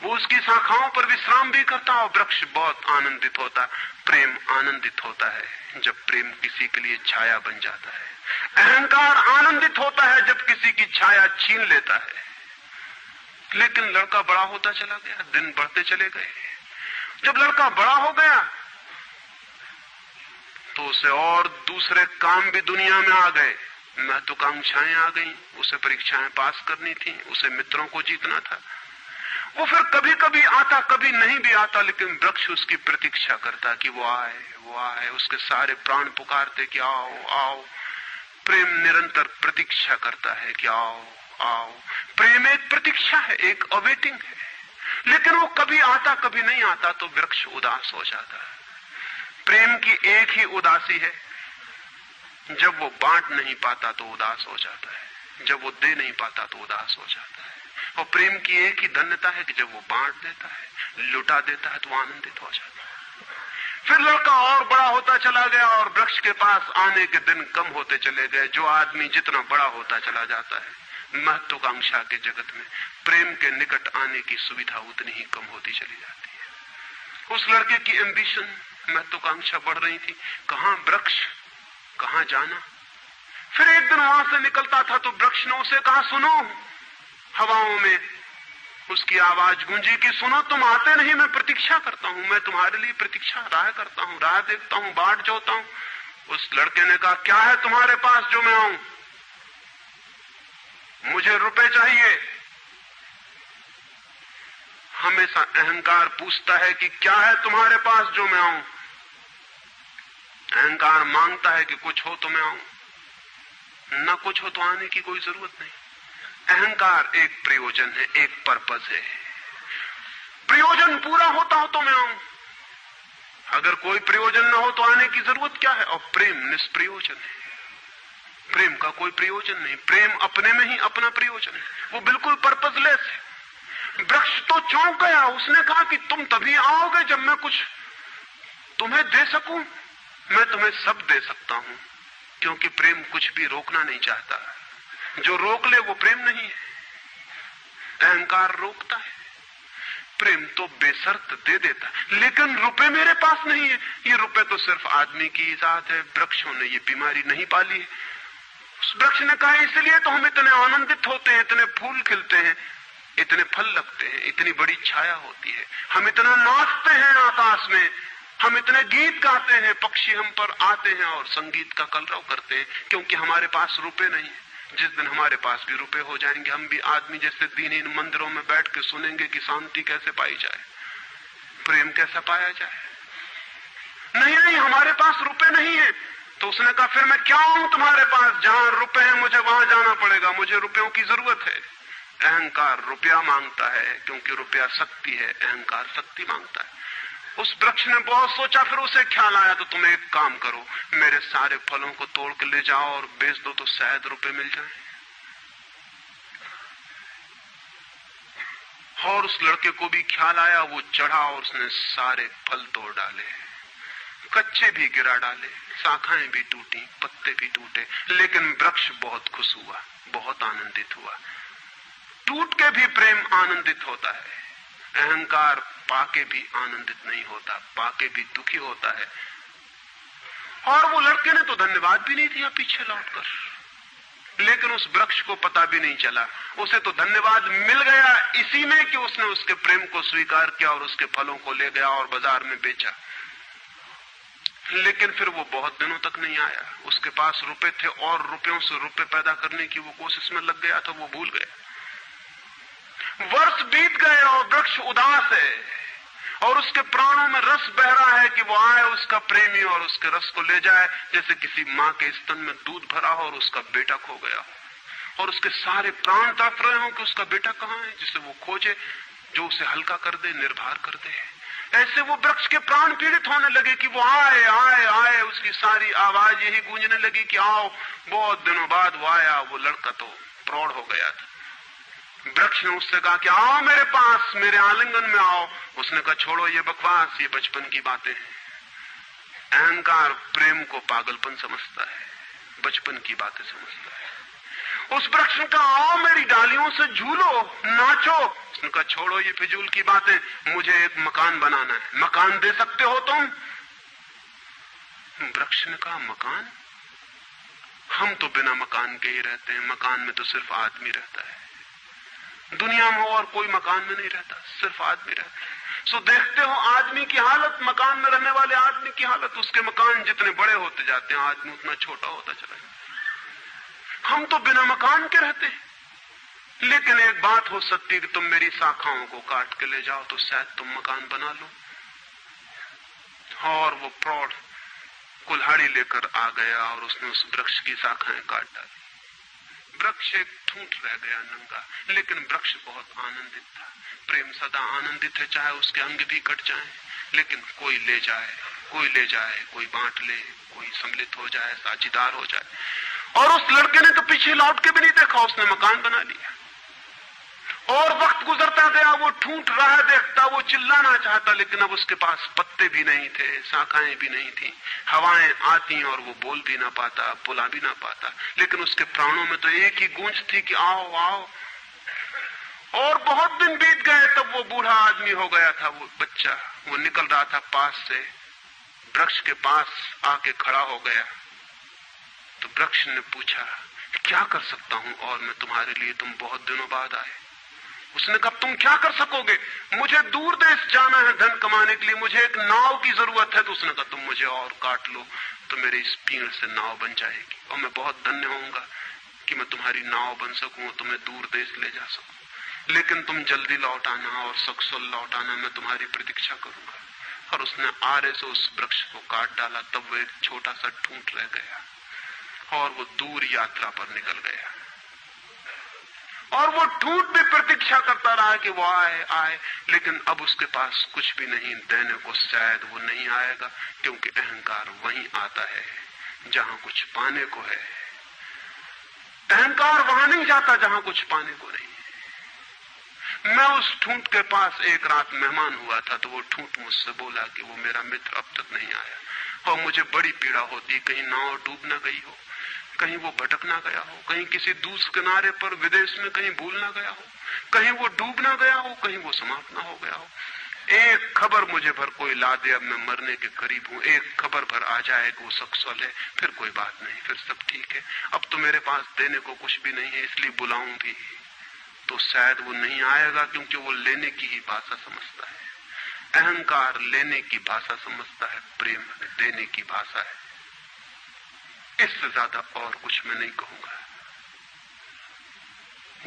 वो उसकी शाखाओं पर विश्राम भी करता, और वृक्ष बहुत आनंदित होता। प्रेम आनंदित होता है जब प्रेम किसी के लिए छाया बन जाता है। अहंकार आनंदित होता है जब किसी की छाया छीन लेता है। लेकिन लड़का बड़ा होता चला गया, दिन बढ़ते चले गए। जब लड़का बड़ा हो गया तो उसे और दूसरे काम भी दुनिया में आ गए, महत्वाकांक्षाएं आ गई, उसे परीक्षाएं पास करनी थी, उसे मित्रों को जीतना था। वो फिर कभी कभी आता, कभी नहीं भी आता, लेकिन वृक्ष उसकी प्रतीक्षा करता कि वो आए, वो आए। उसके सारे प्राण पुकारते कि आओ आओ। प्रेम निरंतर प्रतीक्षा करता है कि आओ आओ। प्रेम एक प्रतीक्षा है, एक अवेटिंग है। लेकिन वो कभी आता, कभी नहीं आता, तो वृक्ष उदास हो जाता है। प्रेम की एक ही उदासी है, जब वो बांट नहीं पाता तो उदास हो जाता है, जब वो दे नहीं पाता तो उदास हो जाता है। और प्रेम की एक ही धन्यता है कि जब वो बांट देता है, लुटा देता है, तो आनंदित हो जाता है। फिर लड़का और बड़ा होता चला गया, और वृक्ष के पास आने के दिन कम होते चले गए। जो आदमी जितना बड़ा होता चला जाता है, महत्वाकांक्षा के जगत में प्रेम के निकट आने की सुविधा उतनी ही कम होती चली जाती है। उस लड़के की एम्बिशन, महत्वाकांक्षा बढ़ रही थी, कहां वृक्ष, कहां जाना। फिर एक दिन वहां से निकलता था तो वृक्ष ने उसे कहा, सुनो। हवाओं में उसकी आवाज गूंजी कि सुनो, तुम आते नहीं, मैं प्रतीक्षा करता हूं, मैं तुम्हारे लिए प्रतीक्षा, राह करता हूं, राह देखता हूं, बाट जोता हूं। उस लड़के ने कहा, क्या है तुम्हारे पास जो मैं आऊं? मुझे रुपए चाहिए। हमेशा अहंकार पूछता है कि क्या है तुम्हारे पास जो मैं आऊं। अहंकार मांगता है कि कुछ हो तो मैं आऊं, न कुछ हो तो आने की कोई जरूरत नहीं। अहंकार एक प्रयोजन है, एक पर्पस है। प्रयोजन पूरा होता हो तो मैं आऊं, अगर कोई प्रयोजन न हो तो आने की जरूरत क्या है। और प्रेम निष्प्रयोजन है, प्रेम का कोई प्रयोजन नहीं। प्रेम अपने में ही अपना प्रयोजन है, वो बिल्कुल पर्पसलेस है। वृक्ष तो चौंक गया, उसने कहा कि तुम तभी आओगे जब मैं कुछ तुम्हें दे सकूं। मैं तुम्हें सब दे सकता हूं, क्योंकि प्रेम कुछ भी रोकना नहीं चाहता। जो रोक ले वो प्रेम नहीं है, अहंकार रोकता है। प्रेम तो बेशर्त दे देता है। लेकिन रुपए मेरे पास नहीं है, ये रुपए तो सिर्फ आदमी की इजाद है, वृक्षों ने ये बीमारी नहीं पाली है। उस वृक्ष ने कहा, इसलिए तो हम इतने आनंदित होते हैं, इतने फूल खिलते हैं, इतने फल लगते हैं, इतनी बड़ी छाया होती है, हम इतना नाचते हैं आकाश में, हम इतने गीत गाते हैं, पक्षी हम पर आते हैं और संगीत का कलरव करते हैं, क्योंकि हमारे पास रुपए नहीं है। जिस दिन हमारे पास भी रुपए हो जाएंगे, हम भी आदमी जैसे दीनहीन मंदिरों में बैठ के सुनेंगे कि शांति कैसे पाई जाए, प्रेम कैसा पाया जाए। नहीं नहीं, हमारे पास रुपए नहीं है। तो उसने कहा फिर मैं क्या आऊं तुम्हारे पास, जहां रुपए हैं मुझे वहां जाना पड़ेगा, मुझे रुपयों की जरूरत है। अहंकार रुपया मांगता है क्योंकि रुपया शक्ति है, अहंकार शक्ति मांगता है। उस वृक्ष ने बहुत सोचा, फिर उसे ख्याल आया तो तुम एक काम करो, मेरे सारे फलों को तोड़ के ले जाओ और बेच दो तो शायद रुपए मिल जाए। और उस लड़के को भी ख्याल आया, वो चढ़ा और उसने सारे फल तोड़ डाले, कच्चे भी गिरा डाले, शाखाएं भी टूटी, पत्ते भी टूटे, लेकिन वृक्ष बहुत खुश हुआ, बहुत आनंदित हुआ। टूट के भी प्रेम आनंदित होता है, अहंकार पाके भी आनंदित नहीं होता, पाके भी दुखी होता है। और वो लड़के ने तो धन्यवाद भी नहीं दिया पीछे लौटकर, लेकिन उस वृक्ष को पता भी नहीं चला, उसे तो धन्यवाद मिल गया इसी में कि उसने उसके प्रेम को स्वीकार किया और उसके फलों को ले गया और बाजार में बेचा। लेकिन फिर वो बहुत दिनों तक नहीं आया, उसके पास रुपए थे और रुपयों से रुपए पैदा करने की वो कोशिश में लग गया था, वो भूल गया। वर्ष बीत गए और वृक्ष उदास है और उसके प्राणों में रस बह रहा है कि वो आए उसका प्रेमी और उसके रस को ले जाए, जैसे किसी माँ के स्तन में दूध भरा हो और उसका बेटा खो गया हो और उसके सारे प्राण तड़प रहे हो कि उसका बेटा कहाँ है, जिसे वो खोजे, जो उसे हल्का कर दे, निर्भर कर दे। ऐसे वो वृक्ष के प्राण पीड़ित होने लगे कि वो आए आए आए, उसकी सारी आवाज यही गूंजने लगी कि आओ। बहुत दिनों बाद वो आया, वो लड़का तो प्रौढ़ हो गया था। वृक्ष ने उससे कहा कि आओ मेरे पास, मेरे आलिंगन में आओ। उसने कहा छोड़ो ये बकवास, ये बचपन की बातें हैं। अहंकार प्रेम को पागलपन समझता है, बचपन की बातें समझता है। उस वृक्ष ने कहा आओ मेरी डालियों से झूलो, नाचो। उसने कहा छोड़ो ये फिजूल की बातें, मुझे एक मकान बनाना है। मकान दे सकते हो तुम? वृक्ष ने कहा मकान? हम तो बिना मकान के ही रहते हैं, मकान में तो सिर्फ आदमी रहता है। दुनिया में और कोई मकान में नहीं रहता, सिर्फ आदमी रहता है। सो देखते हो आदमी की हालत, मकान में रहने वाले आदमी की हालत। उसके मकान जितने बड़े होते जाते हैं, आदमी उतना छोटा होता चला जाता है। हम तो बिना मकान के रहते हैं। लेकिन एक बात हो सकती है कि तुम मेरी शाखाओं को काट के ले जाओ तो शायद तुम मकान बना लो। और वो प्रौढ़ कुल्हाड़ी लेकर आ गया और उसने उस वृक्ष की शाखाएं काट डाली। वृक्ष एक ठूंठ रह गया नंगा, लेकिन वृक्ष बहुत आनंदित था। प्रेम सदा आनंदित है, चाहे उसके अंग भी कट जाएं, लेकिन कोई ले जाए, कोई ले जाए, कोई बांट ले, कोई सम्मिलित हो जाए, साझीदार हो जाए। और उस लड़के ने तो पीछे लौट के भी नहीं देखा, उसने मकान बना लिया। और वक्त गुजरता गया, वो ठूंठ रहा देखता, वो चिल्लाना चाहता, लेकिन अब उसके पास पत्ते भी नहीं थे, शाखाएं भी नहीं थी, हवाएं आती और वो बोल भी ना पाता, बुला भी ना पाता। लेकिन उसके प्राणों में तो एक ही गूंज थी कि आओ आओ। और बहुत दिन बीत गए, तब वो बूढ़ा आदमी हो गया था, वो बच्चा, वो निकल रहा था पास से, वृक्ष के पास आके खड़ा हो गया। तो वृक्ष ने पूछा क्या कर सकता हूं और मैं तुम्हारे लिए, तुम बहुत दिनों बाद आए। उसने कहा तुम क्या कर सकोगे, मुझे दूर देश जाना है धन कमाने के लिए, मुझे एक नाव की जरूरत है। तो उसने कहा तुम मुझे और काट लो तो मेरी इस पीड़ से नाव बन जाएगी और मैं बहुत धन्य होऊंगा कि मैं तुम्हारी नाव बन सकूं, तुम्हें दूर देश ले जा सकूं। लेकिन तुम जल्दी लौट आना और सकुशल लौट आना, मैं तुम्हारी प्रतीक्षा करूंगा। और उसने आरे से उस वृक्ष को काट डाला, तब वो एक छोटा सा ठूंठ रह गया और वो दूर यात्रा पर निकल गया। और वो ठूंठ भी प्रतीक्षा करता रहा कि वो आए आए, लेकिन अब उसके पास कुछ भी नहीं देने को, शायद वो नहीं आएगा, क्योंकि अहंकार वहीं आता है जहां कुछ पाने को है। अहंकार वहां नहीं जाता जहां कुछ पाने को नहीं। मैं उस ठूंठ के पास एक रात मेहमान हुआ था, तो वो ठूंठ मुझसे बोला कि वो मेरा मित्र अब तक नहीं आया और मुझे बड़ी पीड़ा होती, कहीं नाव डूब न गई हो, कहीं वो भटक ना गया हो, कहीं किसी दूसरे किनारे पर विदेश में कहीं भूल ना गया हो, कहीं वो डूब ना गया हो, कहीं वो समाप्त ना हो गया हो। एक खबर मुझे भर कोई ला दे, अब मैं मरने के करीब हूं, एक खबर भर आ जाए कि वो सकुशल है, फिर कोई बात नहीं, फिर सब ठीक है। अब तो मेरे पास देने को कुछ भी नहीं है, इसलिए बुलाऊं भी तो शायद वो नहीं आएगा, क्योंकि वो लेने की ही भाषा समझता है। अहंकार लेने की भाषा समझता है, प्रेम देने की भाषा है। इससे ज्यादा और कुछ मैं नहीं कहूंगा।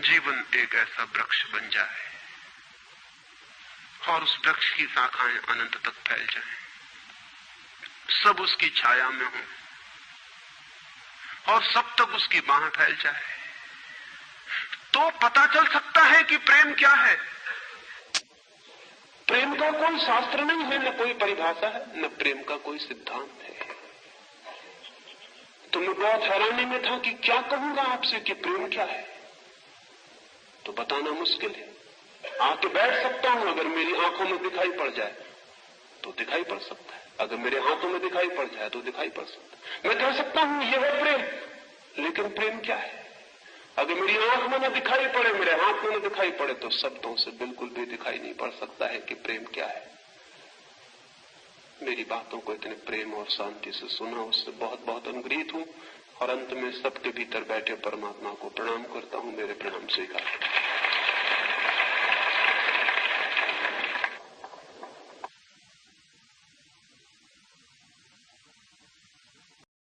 जीवन एक ऐसा वृक्ष बन जाए और उस वृक्ष की शाखाएं अनंत तक फैल जाएं, सब उसकी छाया में हो और सब तक उसकी बाह फैल जाए, तो पता चल सकता है कि प्रेम क्या है। प्रेम का कोई शास्त्र नहीं है, न कोई परिभाषा है, न प्रेम का कोई सिद्धांत है। तो मैं बहुत हैरानी में था कि क्या कहूंगा आपसे कि प्रेम क्या है, तो बताना मुश्किल है। आके बैठ सकता हूं, अगर मेरी आंखों में दिखाई पड़ जाए तो दिखाई पड़ सकता है, अगर मेरे हाथों में दिखाई पड़ जाए तो दिखाई पड़ सकता है। मैं कह सकता हूं यह है प्रेम, लेकिन प्रेम क्या है? अगर मेरी आंख में न दिखाई पड़े, मेरे हाथ में न दिखाई पड़े, तो शब्दों से बिल्कुल भी दिखाई नहीं पड़ सकता है कि प्रेम क्या है। मेरी बातों को इतने प्रेम और शांति से सुना, उससे बहुत बहुत अनुग्रहित हूं और अंत में सबके भीतर बैठे परमात्मा को प्रणाम करता हूं। मेरे प्रणाम स्वीकार।